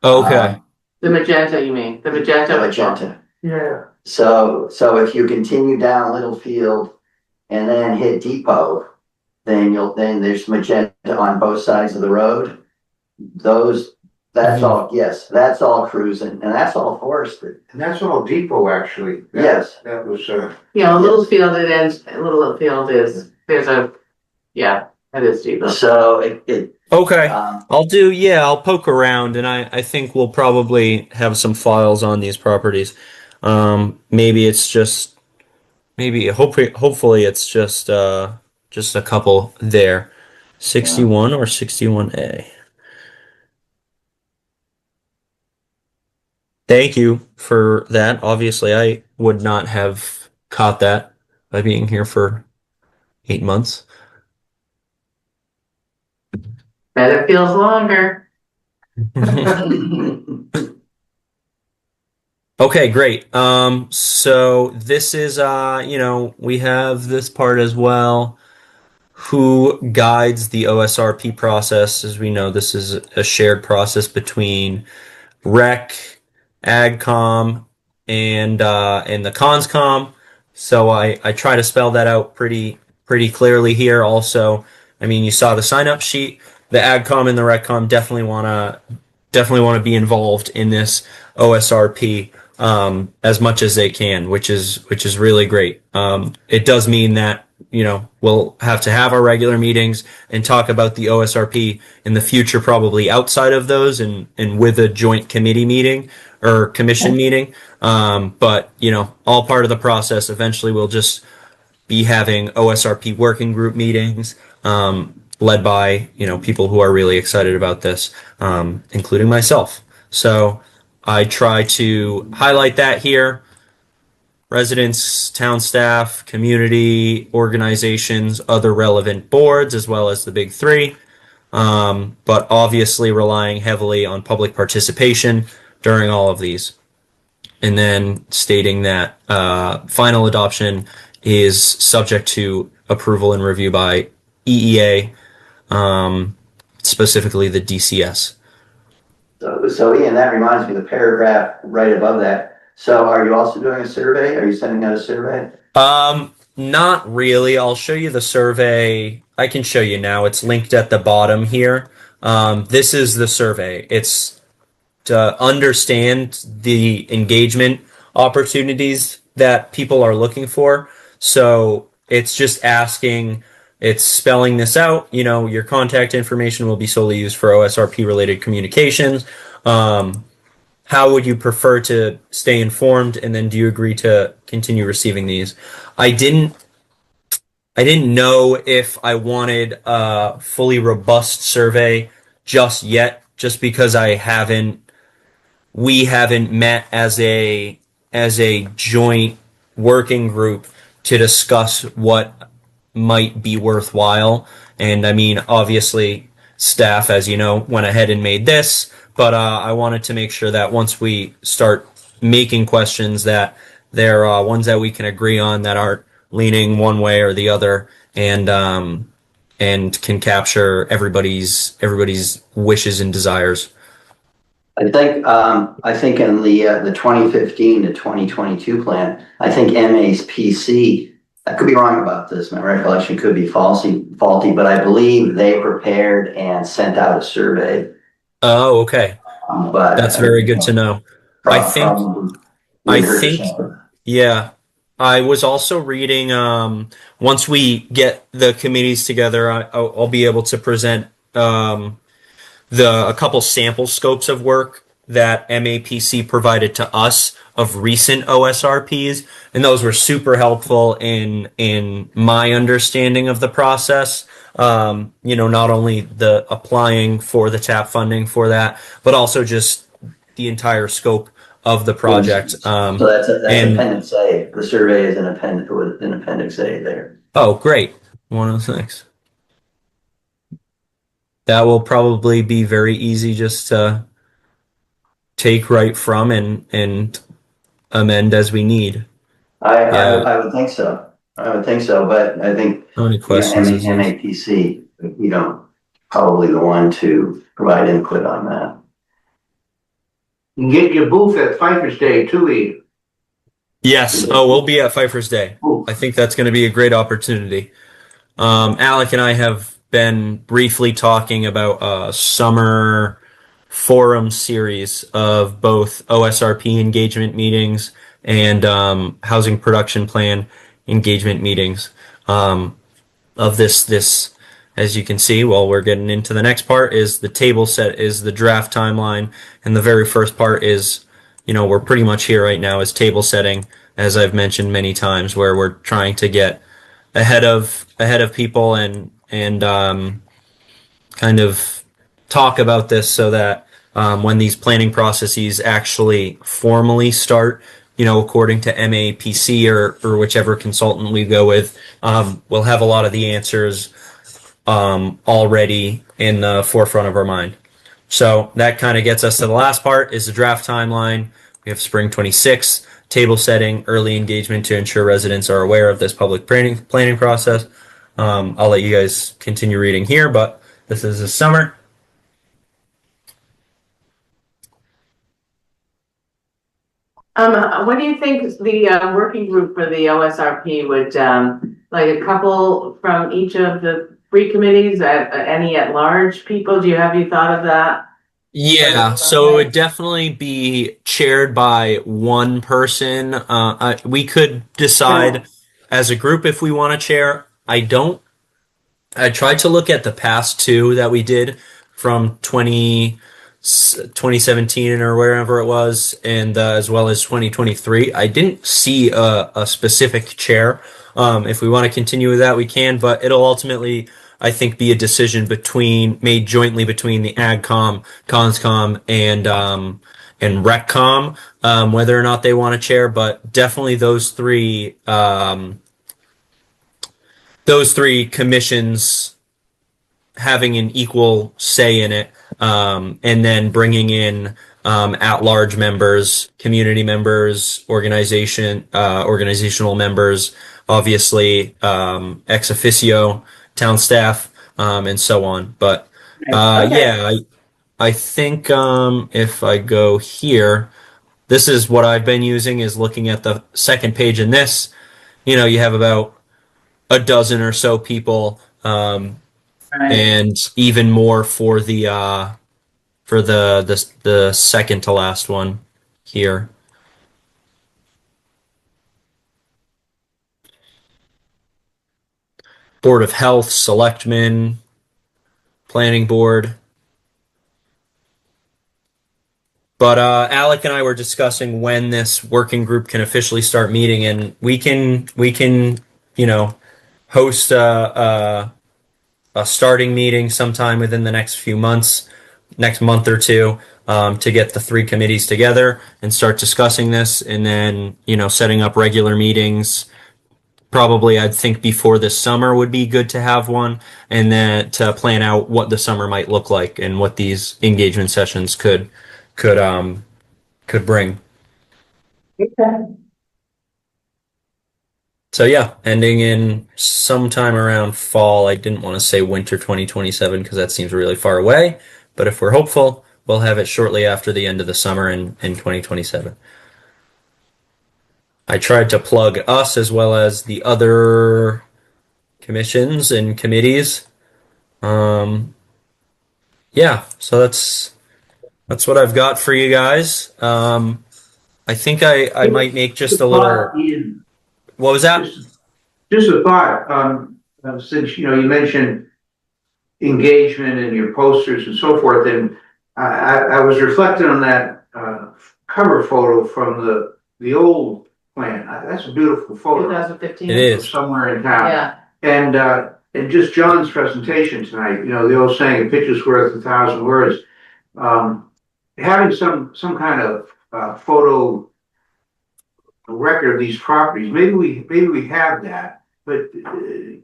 Okay. The magenta, you mean? The magenta? The magenta. Yeah. So if you continue down Littlefield and then hit Depot, then there's magenta on both sides of the road. That's all, yes, that's all cruising, and that's all forested. And that's all depot, actually. Yes. That was, Littlefield, it ends, Littlefield is, it is deep. So Okay. I'll poke around and I think we'll probably have some files on these properties. Maybe it's just, hopefully it's just a couple there. 61 or 61A. Thank you for that. Obviously, I would not have caught that by being here for 8 months. Bet it feels longer. Okay, great. So this is, we have this part as well. Who guides the OSRP process? As we know, this is a shared process between Rec, AgCom, and the ConsCom. So I try to spell that out pretty clearly here. Also, I mean, you saw the sign up sheet. The AgCom and the RecCom definitely want to be involved in this OSRP as much as they can, which is really great. It does mean that we'll have to have our regular meetings and talk about the OSRP in the future, probably outside of those and with a joint committee meeting or commission meeting. But all part of the process. Eventually, we'll just be having OSRP working group meetings, led by people who are really excited about this, including myself. So I try to highlight that here. Residents, town staff, community organizations, other relevant boards, as well as the big three. But obviously relying heavily on public participation during all of these. And then stating that final adoption is subject to approval and review by EEA, specifically the DCS. So Ian, that reminds me, the paragraph right above that. So are you also doing a survey? Are you sending out a survey? Not really. I'll show you the survey. I can show you now. It's linked at the bottom here. This is the survey. It's to understand the engagement opportunities that people are looking for. So it's just asking, it's spelling this out. Your contact information will be solely used for OSRP related communications. How would you prefer to stay informed? And then do you agree to continue receiving these? I didn't know if I wanted a fully robust survey just yet, just because we haven't met as a joint working group to discuss what might be worthwhile. And I mean, obviously, staff, as you know, went ahead and made this, but I wanted to make sure that once we start making questions, that they're ones that we can agree on, that aren't leaning one way or the other, and can capture everybody's wishes and desires. I think in the 2015 to 2022 plan, I think MA's PC, I could be wrong about this, my recollection could be faulty, but I believe they prepared and sent out a survey. Oh, okay. But That's very good to know. I think, probably I wouldn't hurt to think, check. yeah. I was also reading, once we get the committees together, I'll be able to present, a couple sample scopes of work that MAPC provided to us of recent OSRPs, and those were super helpful in my understanding of the process. Not only the applying for the TAP funding for that, but also just the entire scope of the project. So that's and Appendix A. The survey is an Appendix A there. oh, great, 106. That will probably be very easy just to take right from and amend as we need. I would think so. I would think so, but I think How many questions is this? MAPC, probably the one to provide input on that. You can get your booth at Pfeiffer's Day too, Ian. Yes. Oh, we'll be at Pfeiffer's Day. Ooh. I think that's going to be a great opportunity. Alec and I have been briefly talking about a summer forum series of both OSRP engagement meetings and housing production plan engagement meetings. Of this, as you can see, while we're getting into the next part, is the table set, is the draft timeline, and the very first part is, we're pretty much here right now, is table setting, as I've mentioned many times, where we're trying to get ahead of people and kind of talk about this so that when these planning processes actually formally start, according to MAPC or whichever consultant we go with, we'll have a lot of the answers already in the forefront of our mind. So that kind of gets us to the last part, is the draft timeline. We have spring 26, table setting, early engagement to ensure residents are aware of this public planning process. I'll let you guys continue reading here, but this is the summer. What do you think the working group for the OSRP would, like a couple from each of the three committees, any at-large people? Have you thought of that? Yeah, so it would definitely be chaired by one person. We could decide as a group if we want to chair. I tried to look at the past two that we did from 2017 or wherever it was, and as well as 2023. I didn't see a specific chair. If we want to continue with that, we can, but it'll ultimately, I think, be a decision made jointly between the AgCom, ConsCom, and RecCom, whether or not they want a chair. But definitely those three commissions having an equal say in it, and then bringing in at-large members, community members, organizational members, obviously ex officio, town staff, and so on. But yeah, I think if I go here, this is what I've been using, is looking at the second page in this. You have about a dozen or so people, and even more for the second to last one here. Board of Health, Selectmen, Planning Board. But Alec and I were discussing when this working group can officially start meeting, and we can host a starting meeting sometime within the next month or two, to get the three committees together and start discussing this, and then setting up regular meetings. Probably, I'd think before this summer would be good to have one, and then to plan out what the summer might look like and what these engagement sessions could bring. Okay. So yeah, ending in sometime around fall. I didn't want to say winter 2027 because that seems really far away, but if we're hopeful, we'll have it shortly after the end of the summer in 2027. I tried to plug us as well as the other commissions and committees. Yeah, so that's what I've got for you guys. I think I might make just a little. Ian, What was that? just a thought, since, you mentioned engagement and your posters and so forth, and I was reflecting on that, cover photo from the old plan. That's a beautiful photo. 2015. It is. Somewhere in town. Yeah. And just John's presentation tonight, the old saying, a picture's worth 1,000 words. Having some kind of photo record of these properties, maybe we have that, but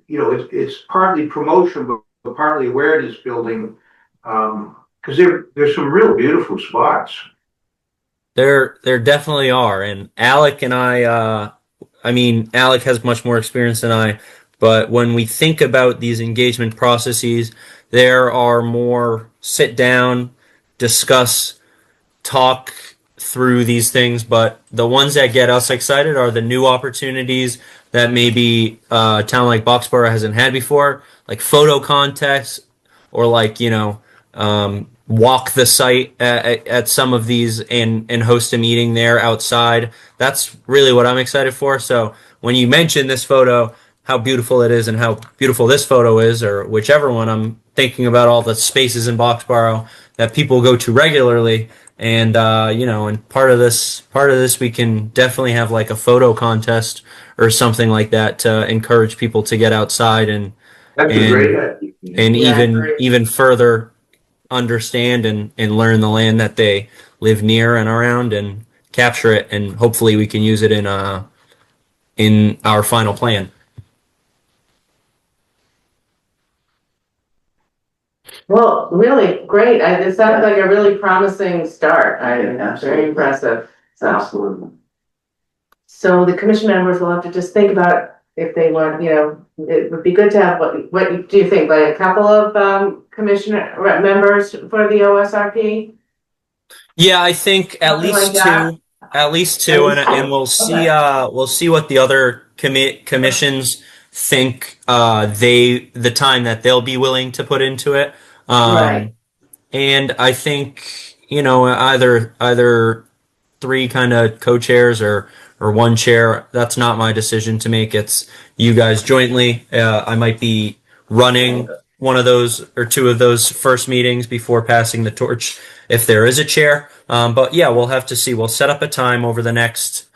it's partly promotion, but partly awareness building, because there's some real beautiful spots. There definitely are, and Alec and I mean, Alec has much more experience than I, but when we think about these engagement processes, there are more sit down, discuss, talk through these things, but the ones that get us excited are the new opportunities that maybe a town like Boxborough hasn't had before, like photo contests, or like, walk the site at some of these and host a meeting there outside. That's really what I'm excited for. So when you mention this photo, how beautiful it is and how beautiful this photo is, or whichever one, I'm thinking about all the spaces in Boxborough that people go to regularly. And and part of this we can definitely have like a photo contest or something like that to encourage people to get outside and That's a great idea. and Yeah, even further understand and learn the land that they live near and around, and capture it, and hopefully we can use it in our final plan. Well, really great. This sounds like a really promising start. Very Absolutely. impressive. Absolutely. So the commission members will have to just think about if they want, it would be good to have, what do you think, like a couple of commissioner members for the OSRP? Yeah, I think at Something least like that. two, and we'll see. Okay. We'll see what the other commissions think. The time that they'll be willing to put into it. Right. And I think either three kind of co-chairs or one chair. That's not my decision to make. It's you guys jointly. I might be running one of those or two of those first meetings before passing the torch if there is a chair. But yeah, we'll have to see. We'll set up a time over the next,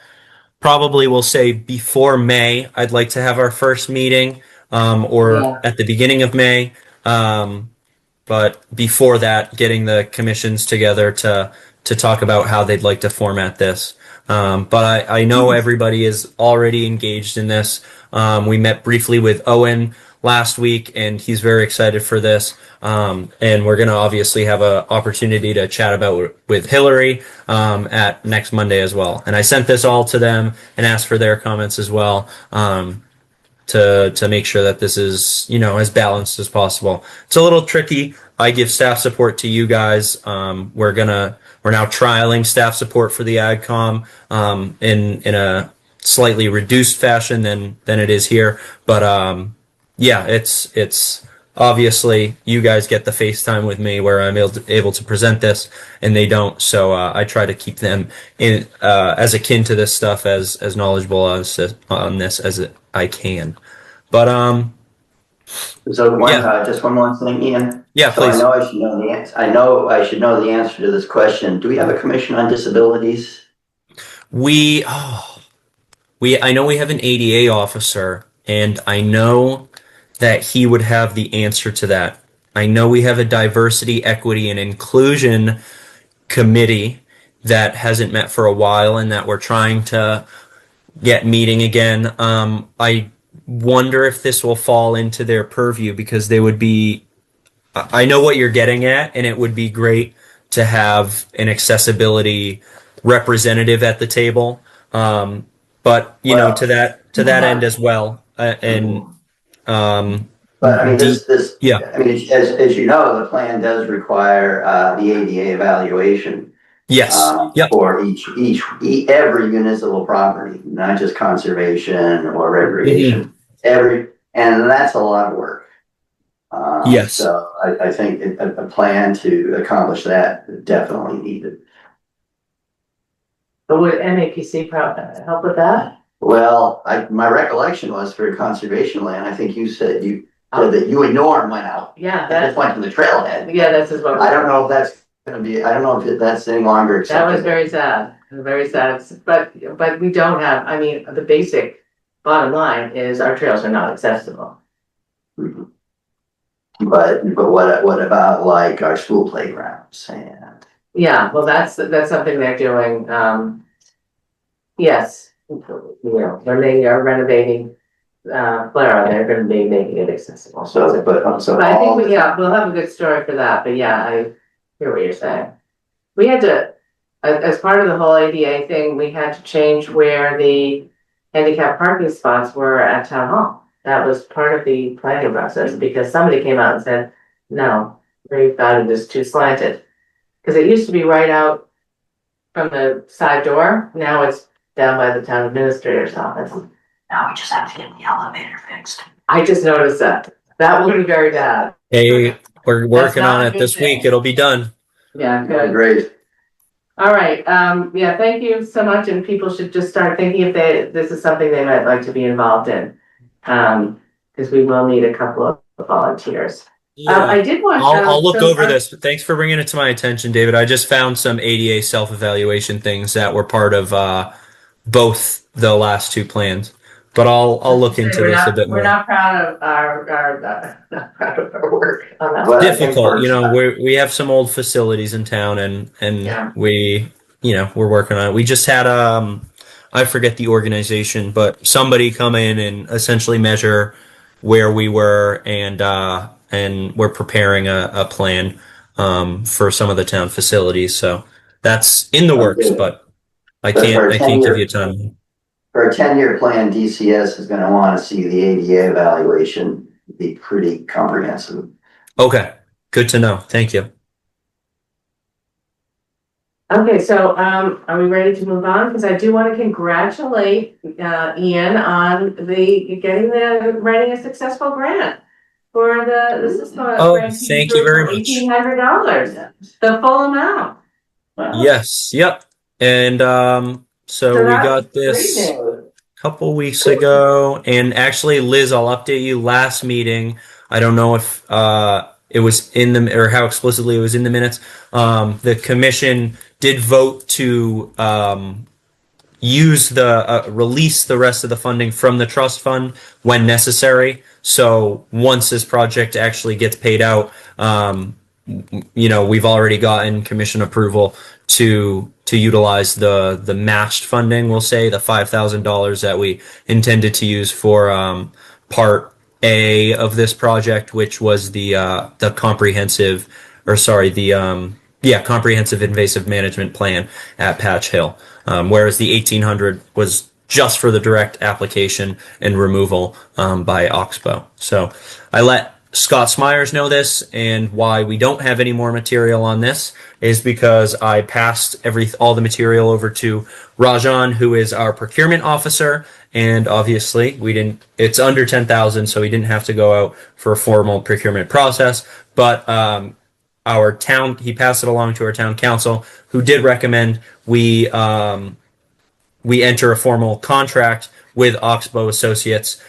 probably we'll say before May. I'd like to have our first meeting, or at the beginning of May. But before that, getting the commissions together to talk about how they'd like to format this. But I know everybody is already engaged in this. We met briefly with Owen last week, and he's very excited for this. And we're going to obviously have an opportunity to chat about with Hillary at next Monday as well. And I sent this all to them and asked for their comments as well. To make sure that this is, as balanced as possible. It's a little tricky. I give staff support to you guys. We're now trialing staff support for the AgCom in a slightly reduced fashion than it is here. But yeah, it's obviously you guys get the FaceTime with me where I'm able to present this, and they don't. So I try to keep them in as akin to this stuff as knowledgeable on this as I can. But So Yeah. just one more thing, Ian. Yeah, So please. I know I should know the answer. I know I should know the answer to this question. Do we have a commission on disabilities? I know we have an ADA officer, and I know that he would have the answer to that. I know we have a diversity, equity, and inclusion committee that hasn't met for a while and that we're trying to get meeting again. I wonder if this will fall into their purview, because they would be, I know what you're getting at, and it would be great to have an accessibility representative at the table. But to that end as well, and But I mean, this, Yeah. I mean, as you know, the plan does require, the ADA evaluation. Yes. Yep. For every municipal property, not just conservation or recreation, and that's a lot of work. Yes. So I think a plan to accomplish that is definitely needed. But would MAPC help with that? Well, my recollection was for conservation land, I think you said that you and Norm went out. Yeah, And just went to the trailhead. yeah, that's as well. I don't know if that's gonna be, I don't know if that's any longer That acceptable. was very sad, but we don't have, I mean, the basic bottom line is our trails are not accessible. Mhm. But what about like our school playgrounds and? Yeah, well, that's something they're doing, yes. You know, when they are renovating, Clara, they're gonna be making it accessible. But I think we'll have a good story for that, but yeah, I hear what you're saying. We had to, as part of the whole ADA thing, we had to change where the handicap parking spots were at town hall. That was part of the planning process, because somebody came out and said, no, we've got it is too slanted. Cause it used to be right out from the side door, now it's down by the town administrator's office. Now we just have to get the elevator fixed. I just noticed that. That will be very bad. Hey, we're working on it this thing. week. It'll be done. Yeah, good. Great. All right, yeah, thank you so much, and people should just start thinking if this is something they might like to be involved in. Because we will need a couple of volunteers. I did want. I'll look over this, but thanks for bringing it to my attention, David. I just found some ADA self-evaluation things that were part of both the last two plans. But I'll look into this a bit more. We're not proud of not proud of our work on that. Well, Difficult, you know. We have some old facilities in town, and Yeah. we're working on it. We just had I forget the organization, but somebody come in and essentially measure where we were, and we're preparing a plan for some of the town facilities. So that's in the works, but I can't give you time. For a 10-year plan, DCS is gonna wanna see the ADA evaluation be pretty comprehensive. Okay. Good to know. Thank you. Okay, so are we ready to move on? Because I do want to congratulate Ian on writing a successful grant for this is the grant thank you very much. $1,800, the full amount. Wow. Yes. Yep. And so we got this a couple weeks ago, and actually, Liz, I'll update you. Last meeting, I don't know if it was in the or how explicitly it was in the minutes. The commission did vote to use release the rest of the funding from the trust fund when necessary. So once this project actually gets paid out, we've already gotten commission approval to utilize the matched funding. We'll say the $5,000 that we intended to use for part A of this project, which was the comprehensive invasive management plan at Patch Hill. Whereas the 1,800 was just for the direct application and removal by Oxbow. So I let Scott Smyers know this, and why we don't have any more material on this is because I passed all the material over to Rajan, who is our procurement officer, and obviously it's under 10,000, so we didn't have to go out for a formal procurement process, but he passed it along to our town council, who did recommend we enter a formal contract with Oxbow Associates,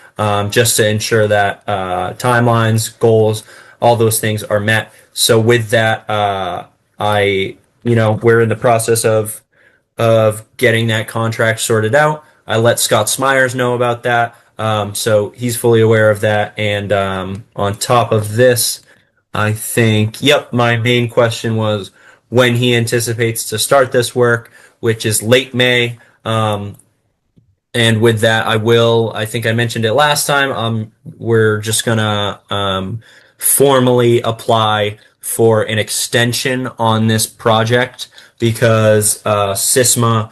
just to ensure that timelines, goals, all those things are met. So with that, we're in the process of getting that contract sorted out. I let Scott Smyers know about that, so he's fully aware of that. And on top of this, I think, my main question was when he anticipates to start this work, which is late May. And with that, I think I mentioned it last time, we're just gonna formally apply for an extension on this project because SISMA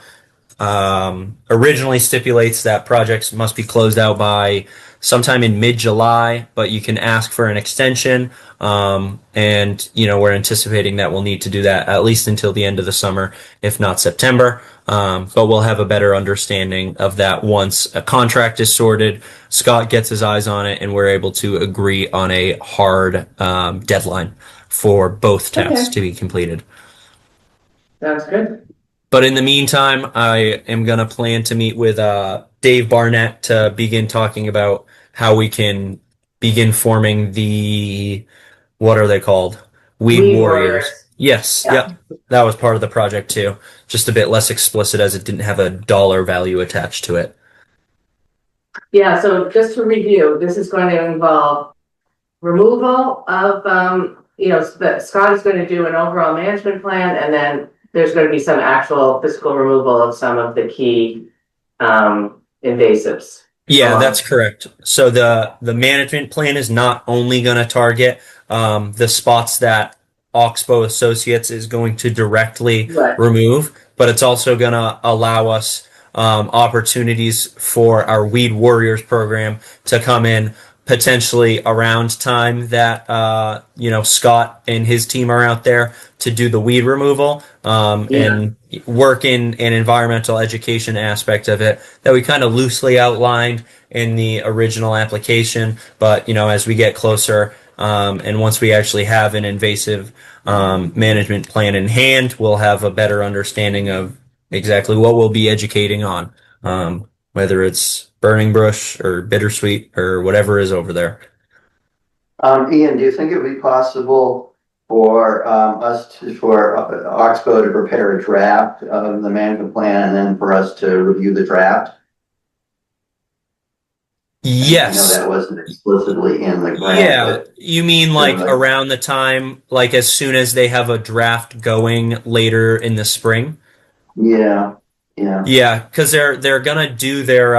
originally stipulates that projects must be closed out by sometime in mid-July, but you can ask for an extension. And we're anticipating that we'll need to do that at least until the end of the summer, if not September. But we'll have a better understanding of that once a contract is sorted, Scott gets his eyes on it, and we're able to agree on a hard deadline for both tasks to be completed. Sounds good. But in the meantime, I am going to plan to meet with Dave Barnett to begin talking about how we can begin forming the, what are they called? Weed Warriors. Yes, Yeah. yep. That was part of the project too. Just a bit less explicit as it didn't have a dollar value attached to it. Yeah, so just to review, this is going to involve removal of, Scott is going to do an overall management plan, and then there's going to be some actual physical removal of some of the key invasives. Yeah, that's correct. So the management plan is not only going to target the spots that Oxbow Associates is going to directly remove, but it's also going to allow us opportunities for our Weed Warriors program to come in potentially around time that Scott and his team are out there to do the weed removal and work in an environmental education aspect of it that we kind of loosely outlined in the original application. But as we get closer and once we actually have an invasive management plan in hand, we'll have a better understanding of exactly what we'll be educating on, whether it's burning bush or bittersweet or whatever is over there. Ian, do you think it would be possible for for Oxbow to prepare a draft of the management plan and then for us to review the draft? Yes. I know that wasn't explicitly in the grant. Yeah, you mean like around the time, like as soon as they have a draft going later in the spring? Yeah. Yeah, because they're gonna do their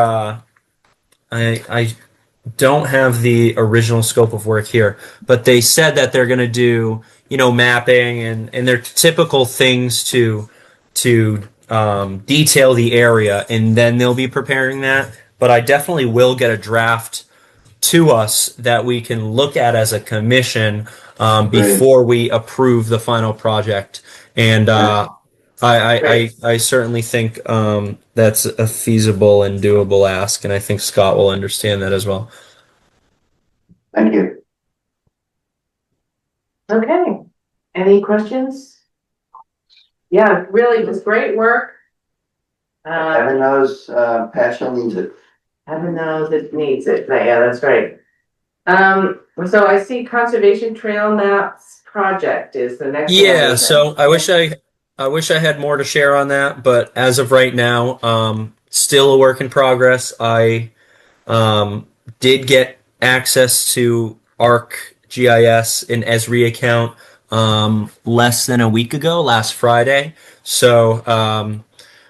I don't have the original scope of work here, but they said that they're gonna do mapping and their typical things to detail the area, and then they'll be preparing that. But I definitely will get a draft to us that we can look at as a commission before we approve the final project. And I certainly think that's a feasible and doable ask, and I think Scott will understand that as well. Thank you. Okay. Any questions? Yeah, really, just great work. Heaven knows Patchen needs it. Heaven knows it needs it. Yeah, that's right. So I see conservation trail maps project is the next one. Yeah, so I wish I had more to share on that, but as of right now, still a work in progress. I did get access to ArcGIS and Esri account less than a week ago, last Friday. So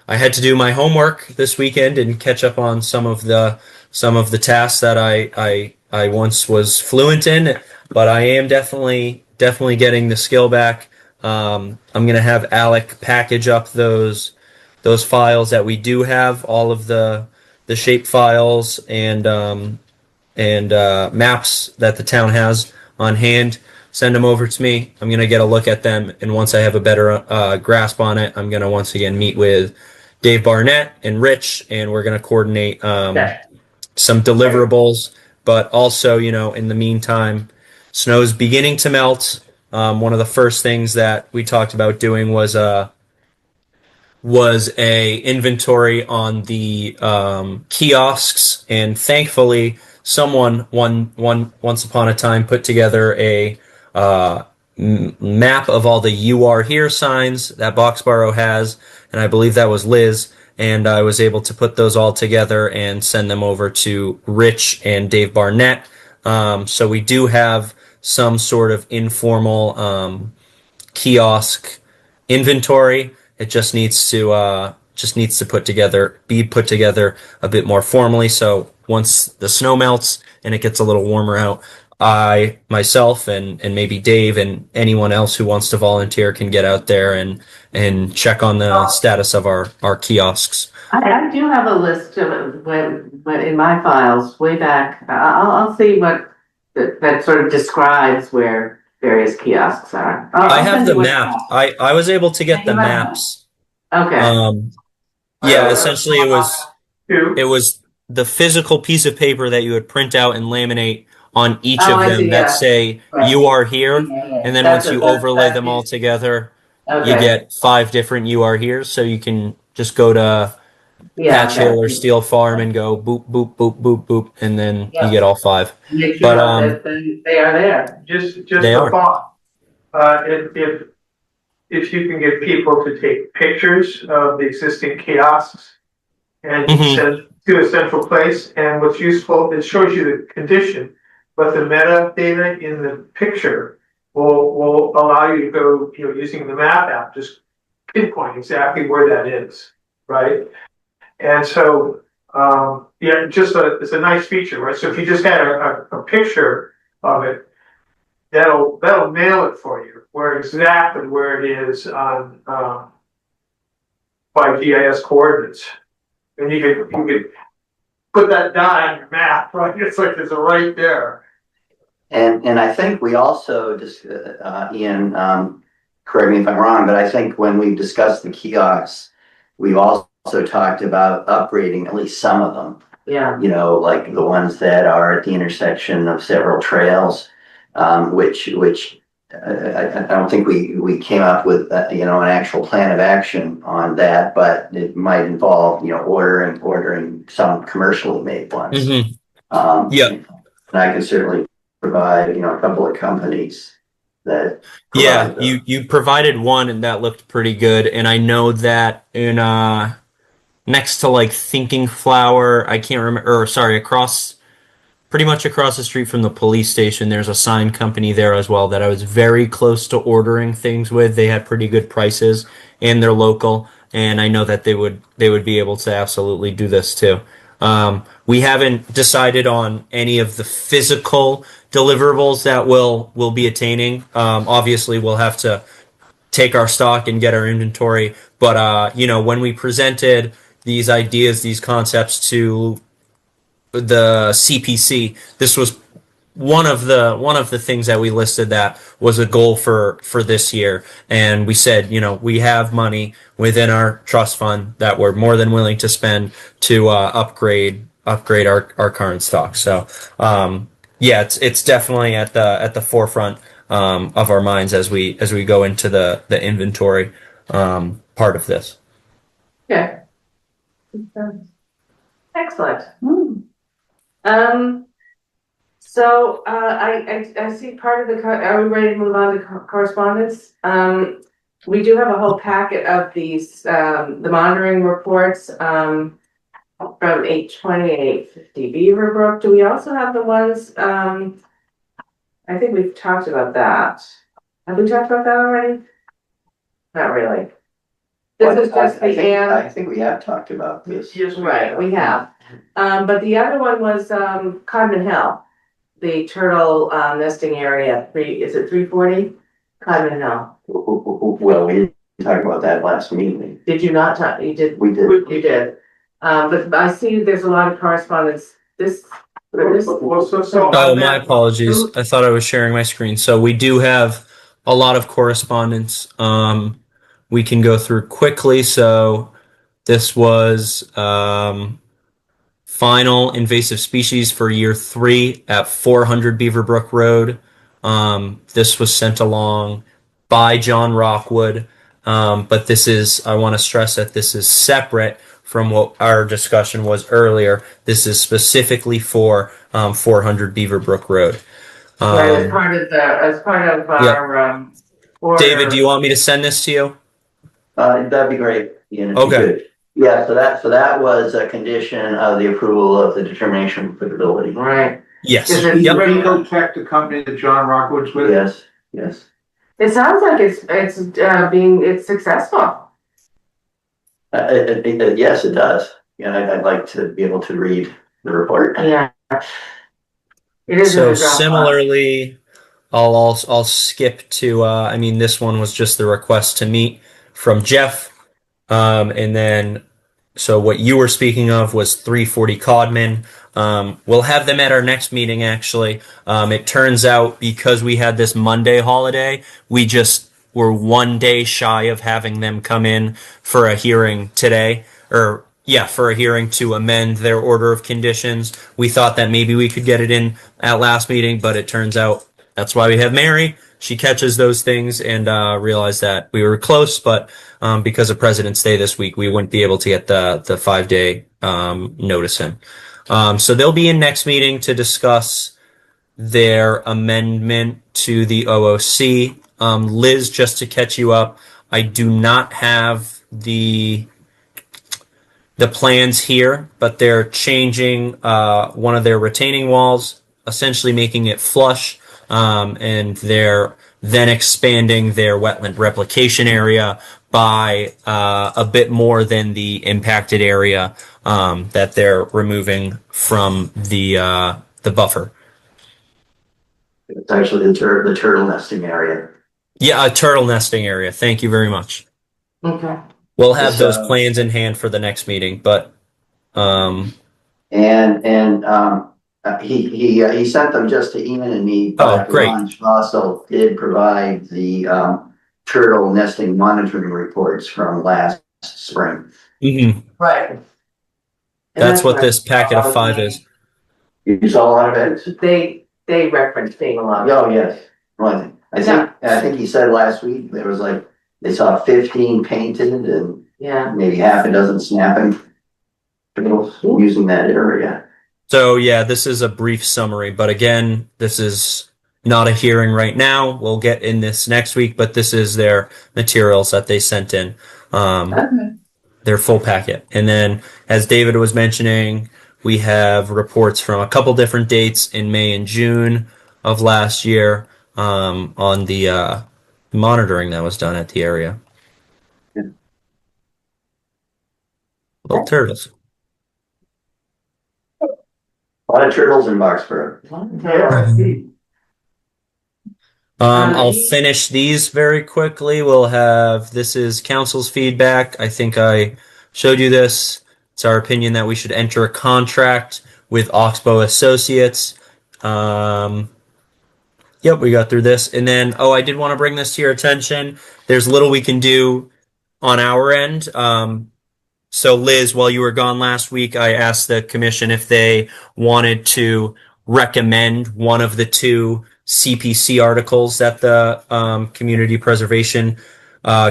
I had to do my homework this weekend and catch up on some of the tasks that I once was fluent in, but I am definitely getting the skill back. I'm gonna have Alec package up those files that we do have, all of the shape files and maps that the town has on hand. Send them over to me. I'm gonna get a look at them, and once I have a better grasp on it, I'm gonna once again meet with Dave Barnett and Rich, and we're gonna coordinate some deliverables. But also, in the meantime, snow's beginning to melt. One of the first things that we talked about doing was a inventory on the kiosks, and thankfully, someone once upon a time put together a map of all the "You Are Here" signs that Boxborough has, and I believe that was Liz. And I was able to put those all together and send them over to Rich and Dave Barnett. So we do have some sort of informal kiosk inventory. It just needs to be put together a bit more formally. So once the snow melts and it gets a little warmer out, I, myself, and maybe Dave and anyone else who wants to volunteer can get out there and check on the status of our kiosks. I do have a list of when in my files way back. I'll see what that sort of describes where various kiosks are. I I'll have send the you what map. I was able to get the maps. Okay. Yeah, essentially Two. it was the physical piece of paper that you would print out and laminate on each Oh, of I them see, that yeah. say Right. you are here, and then That's once you that's overlay them all together, you Okay. get 5 different you are here. So you can just go to Yeah. Patch Okay. Hill or Steel Farm and go boop boop boop boop boop, and then you Yeah. get all 5. Make sure But that they are there. Just They a are. thought. If you can get people to take pictures of the existing kiosks and Mhm. send to a central place, and what's useful, it shows you the condition, but the metadata in the picture will allow you to go, using the map app, just pinpoint exactly where that is, right? And so, yeah, it's a nice feature, right? So if you just had a picture of it, that'll mail it for you, where exactly where it is on by GIS coordinates, and you could put that dot on your map, right? It's like it's right there. And I think we also just, Ian, correct me if I'm wrong, but I think when we discussed the kiosks, we've also talked about upgrading at least some of them. Yeah. You know, like the ones that are at the intersection of several trails, which I don't think we came up with, an actual plan of action on that, but it might involve, ordering some commercially made ones. Mhm. Yeah. Yeah. And I can certainly provide, a couple of companies that. Yeah, you provided one and that looked pretty good, and I know that in next to like Thinking Flower, I can't remember, or sorry, pretty much across the street from the police station, there's a sign company there as well that I was very close to ordering things with. They had pretty good prices and they're local, and I know that they would be able to absolutely do this too. We haven't decided on any of the physical deliverables that we'll be attaining. Obviously, we'll have to take our stock and get our inventory. But when we presented these ideas, these concepts to the CPC, this was one of the things that we listed that was a goal for this year. And we said, we have money within our trust fund that we're more than willing to spend to upgrade our current stock. So yeah, it's definitely at the forefront of our minds as we go into the inventory part of this. Okay. Excellent. So I see part of are we ready to move on to correspondence? We do have a whole packet of these, the monitoring reports, from 820 and 850 Beaverbrook. Do we also have the ones, I think we've talked about that. Have we talked about that already? Not really. This is just I think we have talked about this. Yes, right, we have. But the other one was Codman Hill, the turtle nesting area. Is it 340? Codman Hill. Well, we talked about that last meeting. Did you not talk? You did. We did. You did. But I see there's a lot of correspondence. Oh, my apologies. I thought I was sharing my screen. So we do have a lot of correspondence. We can go through quickly. So this was final invasive species for year 3 at 400 Beaverbrook Road. This was sent along by John Rockwood. But I want to stress that this is separate from what our discussion was earlier. This is specifically for 400 Beaverbrook Road. Right, as part of our order. David, do you want me to send this to you? That'd be great, Ian, if you Okay. could. Yeah, so that was a condition of the approval of the determination of applicability. Right. Yes. Is it- Yep. Ringo check the company that John Rockwood's with? Yes. It sounds like it's successful. Yes, it does. Yeah, I'd like to be able to read the report. Yeah. It is in So the Dropbox. similarly, I'll skip to I mean this one was just the request to meet from Jeff. And then so what you were speaking of was 340 Codman. We'll have them at our next meeting actually. It turns out because we had this Monday holiday, we just were 1 day shy of having them come in for a hearing today, or yeah, for a hearing to amend their order of conditions. We thought that maybe we could get it in at last meeting, but it turns out that's why we have Mary. She catches those things and realized that we were close, but because of President's Day this week, we wouldn't be able to get the 5 day notice in. So they'll be in next meeting to discuss their amendment to the OOC. Liz, just to catch you up, I do not have the plans here, but they're changing one of their retaining walls, essentially making it flush, and they're then expanding their wetland replication area by a bit more than the impacted area that they're removing from the buffer. It's actually the turtle nesting area. Yeah, a turtle nesting area. Thank you very much. Okay. We'll have those plans in hand for the next meeting, but he sent them just to Eamon and me. But great. Ron also did provide the turtle nesting monitoring reports from last spring. Right. And That's what this packet of 5 is. You saw a lot of it? They referenced being a lot. Oh, yes. Well, I think he said last week there was like, they saw 15 painted and Yeah. maybe half a dozen snapping turtles using that area. So yeah, this is a brief summary, but again, this is not a hearing right now. We'll get in this next week, but this is their materials that they sent in. Their full packet. And then, as David was mentioning, we have reports from a couple different dates in May and June of last year on the monitoring that was done at the area. Yeah. Little turtles. A lot of turtles in Boxborough. I'll finish these very quickly. We'll have, this is council's feedback. I think I showed you this. It's our opinion that we should enter a contract with Oxbow Associates. Yep, we got through this. And then, I did want to bring this to your attention. There's little we can do on our end. So Liz, while you were gone last week, I asked the commission if they wanted to recommend one of the 2 CPC articles that the Community Preservation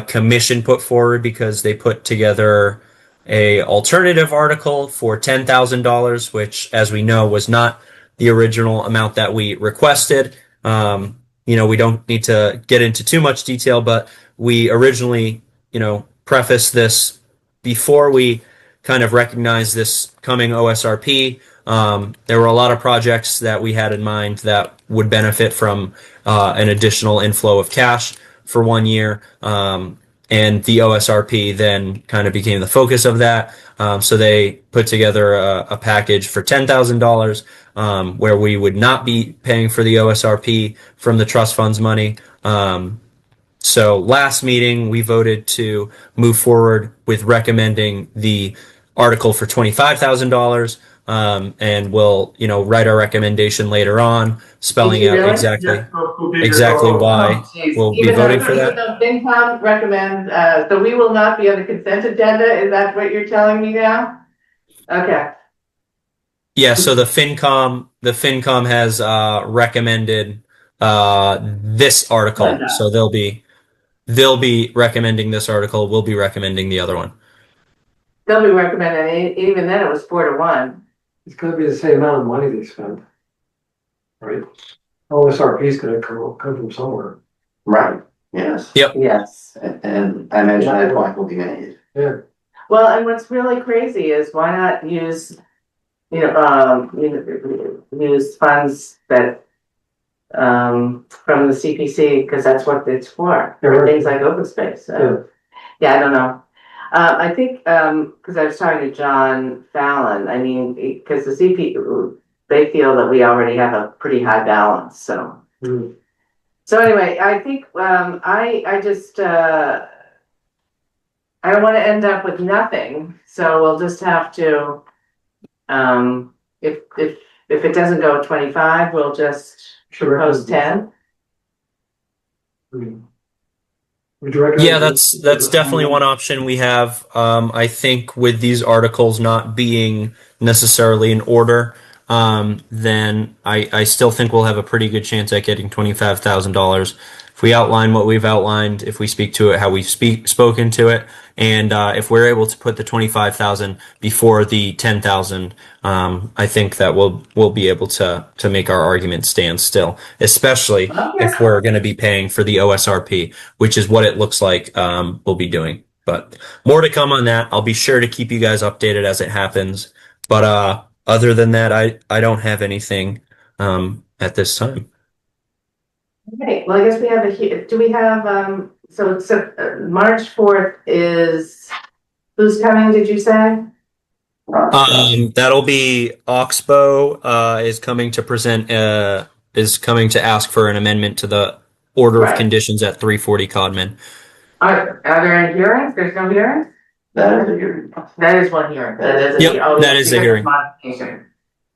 Commission put forward, because they put together a alternative article for $10,000, which, as we know, was not the original amount that we requested. We don't need to get into too much detail, but we originally, prefaced this before we kind of recognized this coming OSRP. There were a lot of projects that we had in mind that would benefit from an additional inflow of cash for 1 year. And the OSRP then kind of became the focus of that. So they put together a package for $10,000 where we would not be paying for the OSRP from the trust funds money. So last meeting, we voted to move forward with recommending the article for $25,000. And we'll, write our recommendation later on, spelling out exactly why we'll be voting for that. Even though FinCom recommends, so we will not be on the consent agenda. Is that what you're telling me now? Okay. Yeah. So the FinCom has recommended this article. So they'll be recommending this article. We'll be recommending the other one. They'll be recommending. Even then, it was 4-1. It's going to be the same amount of money they spend, right? OSRP is going to come from somewhere. Right, yes. Yep. Yes. And I imagine that point will be made. Yeah. Well, and what's really crazy is why not use, use funds that from the CPC, because that's what it's for things like open space. So, yeah, I don't know. I think because I was talking to John Fallon. I mean, because the they feel that we already have a pretty high balance, so. Hmm. So anyway, I think, I just, I don't wanna end up with nothing, so we'll just have to, if it doesn't go 25, we'll just propose 10. Would you recommend? Yeah, that's definitely one option we have. I think with these articles not being necessarily in order, then I still think we'll have a pretty good chance at getting $25,000. If we outline what we've outlined, if we speak to it how we've spoken to it, and if we're able to put the 25,000 before the 10,000, I think that we'll be able to make our argument stand still, especially if we're going to be paying for the OSRP, which is what it looks like we'll be doing. But more to come on that. I'll be sure to keep you guys updated as it happens. But other than that, I don't have anything at this time. Okay, well, I guess we have do we have, so March 4th is, who's coming, did you say? That'll be Oxbow is coming to present is coming to ask for an amendment to the order of conditions at 340 Codman. Are there any hearings? There's no hearings? That is a hearing. That is one hearing. That is a hearing. Modification.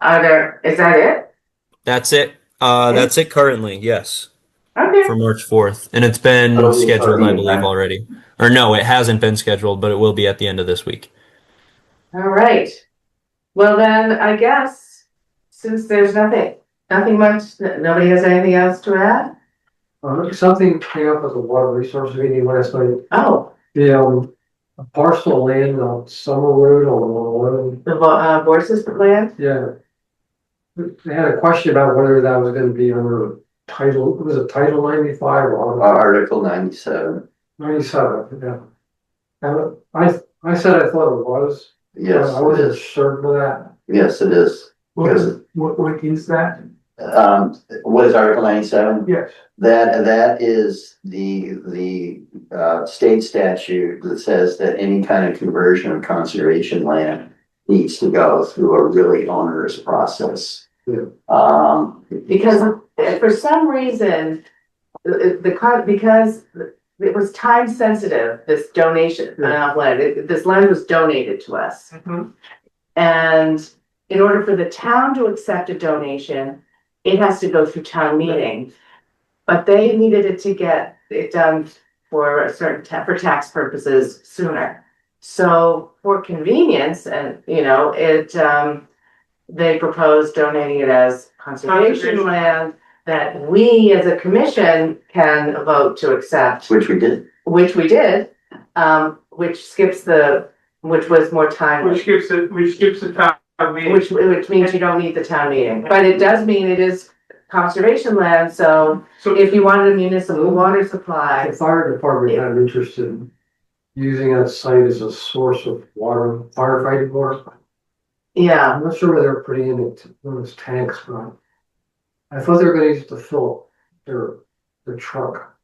Is that it? That's it. That's it currently, yes. Okay. For March 4th. And it's been scheduled, I believe, already. Or no, it hasn't been scheduled, but it will be at the end of this week. All right. Well then, I guess, since there's nothing much, nobody has anything else to add? Something came up at the water resource meeting last night. Oh, The, a parcel of land on Summer Road on, the Borsis land? yeah. They had a question about whether that was gonna be under title, was it Title 95 or Article 97. 97, yeah. And I said I thought it was. Yes, I it wasn't is. certain of that. Yes, it is. What Because, is that? what is Article 97? Yes. That is the state statute that says that any kind of conversion of conservation land needs to go through a really onerous process. Yeah. Because for some reason, because it was time sensitive, this donation of land, this land was donated to us. Mhm. And in order for the town to accept a donation, it has to go through town meeting. But they needed it to get it done for a certain for tax purposes sooner. So for convenience, and they proposed donating it as conservation land that we as a commission can vote to accept, Which we did. which we did, which was more timely. Which gives the town meeting. Which means you don't need the town meeting, but it does mean it is conservation land, so if you wanted a municipal water supply. The fire department had an interest in using that site as a source of water, firefighting water. Yeah, I'm not sure where they're putting in those tanks, but I thought they were gonna use it to fill their truck.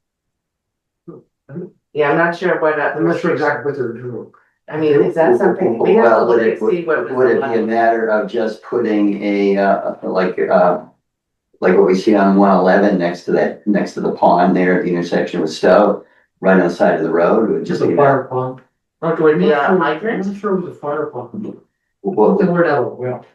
yeah, I'm not sure what. I'm not sure exactly what they're doing. I mean, is that something we have to look and see what was. Would it be a matter of just putting like what we see on 111 next to the pond there at the intersection with Stowe, right on the side of the road? It would Just just a fire pump. Or would it be a I'm hydrant? not sure it was a fire pump. well, The word out, well,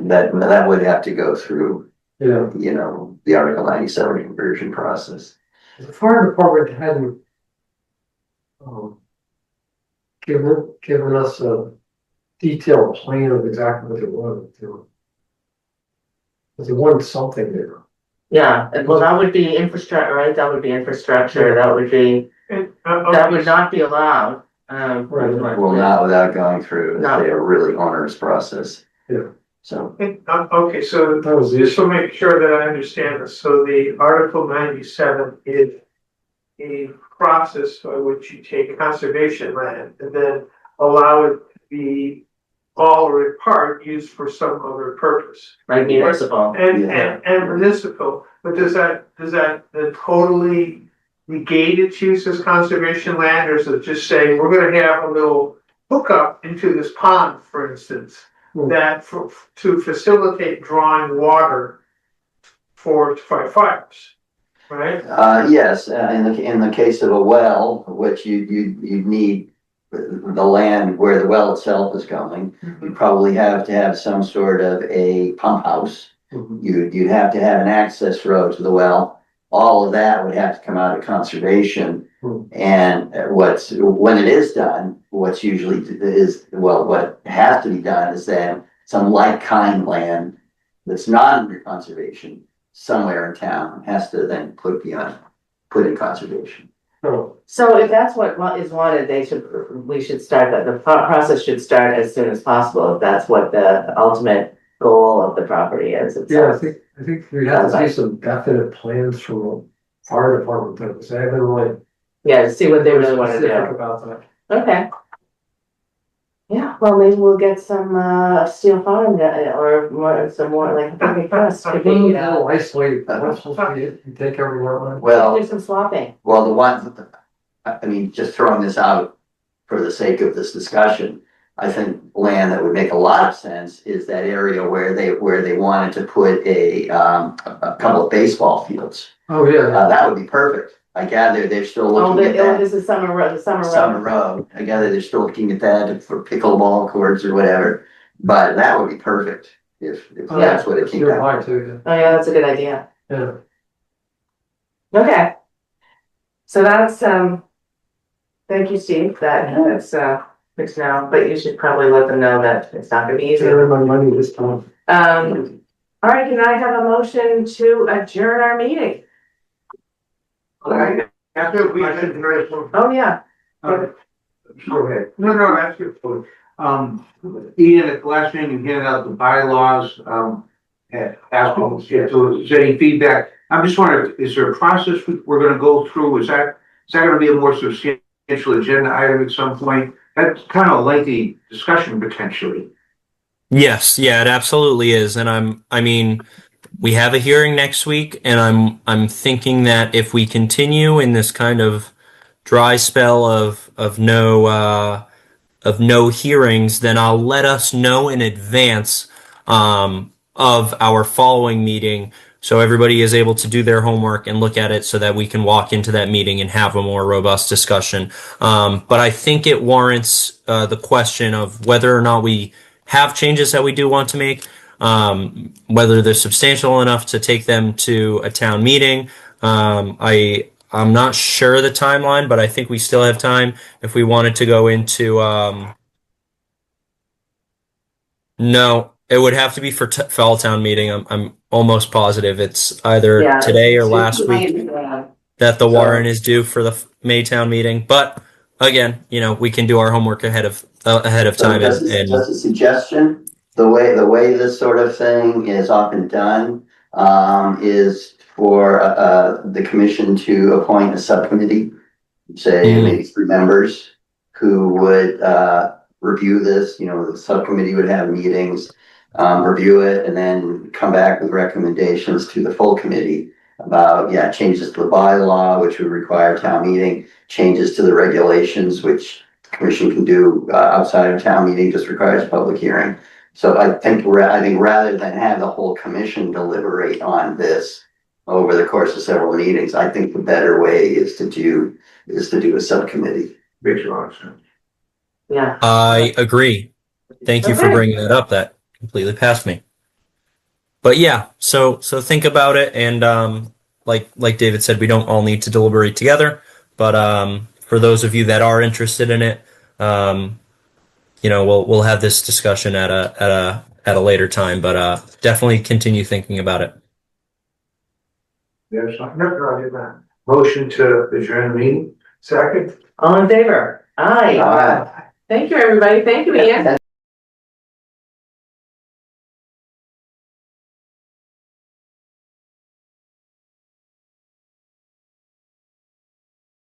that would have to go through, yeah. the Article 97 conversion process. The fire department hadn't given us a detailed plan of exactly what they wanted to do. But they wanted something there. Yeah, well, that would be infrastructure, right? That would be infrastructure, that would be, that would not be allowed. Right. Well, not without going through No. a really onerous process. Yeah. So, Okay, so That was the just issue. to make sure that I understand this, so the Article 97 is a process by which you take conservation land and then allow it to be all or in part used for some other purpose. Like municipal. Yeah. And municipal, but does that then totally negate its use as conservation land, or is it just saying, we're gonna have a little hookup into this pond, for instance? that to facilitate drawing water to fight fires, right? Yes, in the case of a well, which you need the land where the well itself is going, you probably have to have some sort of a pump house. You'd have to have an access road to the well. All of that would have to come out of conservation. And when it is done, what has to be done is that some like-kind land that's not under conservation somewhere in town has to then put in conservation. So if that's what is wanted, we should start that, the process should start as soon as possible, if that's what the ultimate goal of the property is. Yeah, I think we have to see some definite plans from the fire department, because I haven't really. Yeah, to see what they really want to specific do. about that. Okay. Yeah, well, maybe we'll get some steel farm or some more like a crust. Could be, A little isolated, what's supposed to be, you take everywhere. Well, do some swapping. well, the ones, I mean, just throwing this out for the sake of this discussion, I think land that would make a lot of sense is that area where they wanted to put a couple of baseball fields. Oh, yeah. That would be perfect. I gather they're still Oh, looking at that. this is Summer Road, the Summer Road. I gather they're still looking at that for pickleball courts or whatever, but that would be perfect if that's what it came down to. Too, Oh, yeah, that's a good idea. yeah. Okay. So that's, thank you, Steve, that's, good to know, but you should probably let them know that it's not gonna be easy. Earn my money this time. All right, can I have a motion to adjourn our meeting? Right. After we Oh, yeah. Go ahead. No, that's your point. Ian, at the last meeting, you handed out the bylaws, asking if there's any feedback. I'm just wondering, is there a process we're gonna go through? Is that gonna be a more substantial agenda item at some point? That's kind of a lengthy discussion potentially. Yes, yeah, it absolutely is. And I mean, we have a hearing next week, and I'm thinking that if we continue in this kind of dry spell of no hearings, then I'll let us know in advance of our following meeting, so everybody is able to do their homework and look at it, so that we can walk into that meeting and have a more robust discussion. But I think it warrants the question of whether or not we have changes that we do want to make. Whether they're substantial enough to take them to a town meeting. I'm not sure the timeline, but I think we still have time if we wanted to go into, no, it would have to be for fall town meeting. I'm almost positive it's either today or last week that the warrant is due for the May town meeting. But again, we can do our homework ahead of time. Just a suggestion. The way this sort of thing is often done is for the commission to appoint a subcommittee, say maybe 3 members, who would review this. The subcommittee would have meetings, review it, and then come back with recommendations to the full committee about changes to the bylaw, which would require town meeting, changes to the regulations, which the commission can do outside of town meeting, just requires a public hearing. So I think rather than have the whole commission deliberate on this over the course of several meetings, I think the better way is to do a subcommittee. Makes a lot of sense. Yeah. I agree. Thank you for bringing that up. That completely passed me. But yeah, so think about it, and like David said, we don't all need to deliberate together. But for those of you that are interested in it, we'll have this discussion at a later time. But definitely continue thinking about it. There's motion to adjourn the meeting. Second. All in favor? Aye. Thank you, everybody. Thank you, Ian.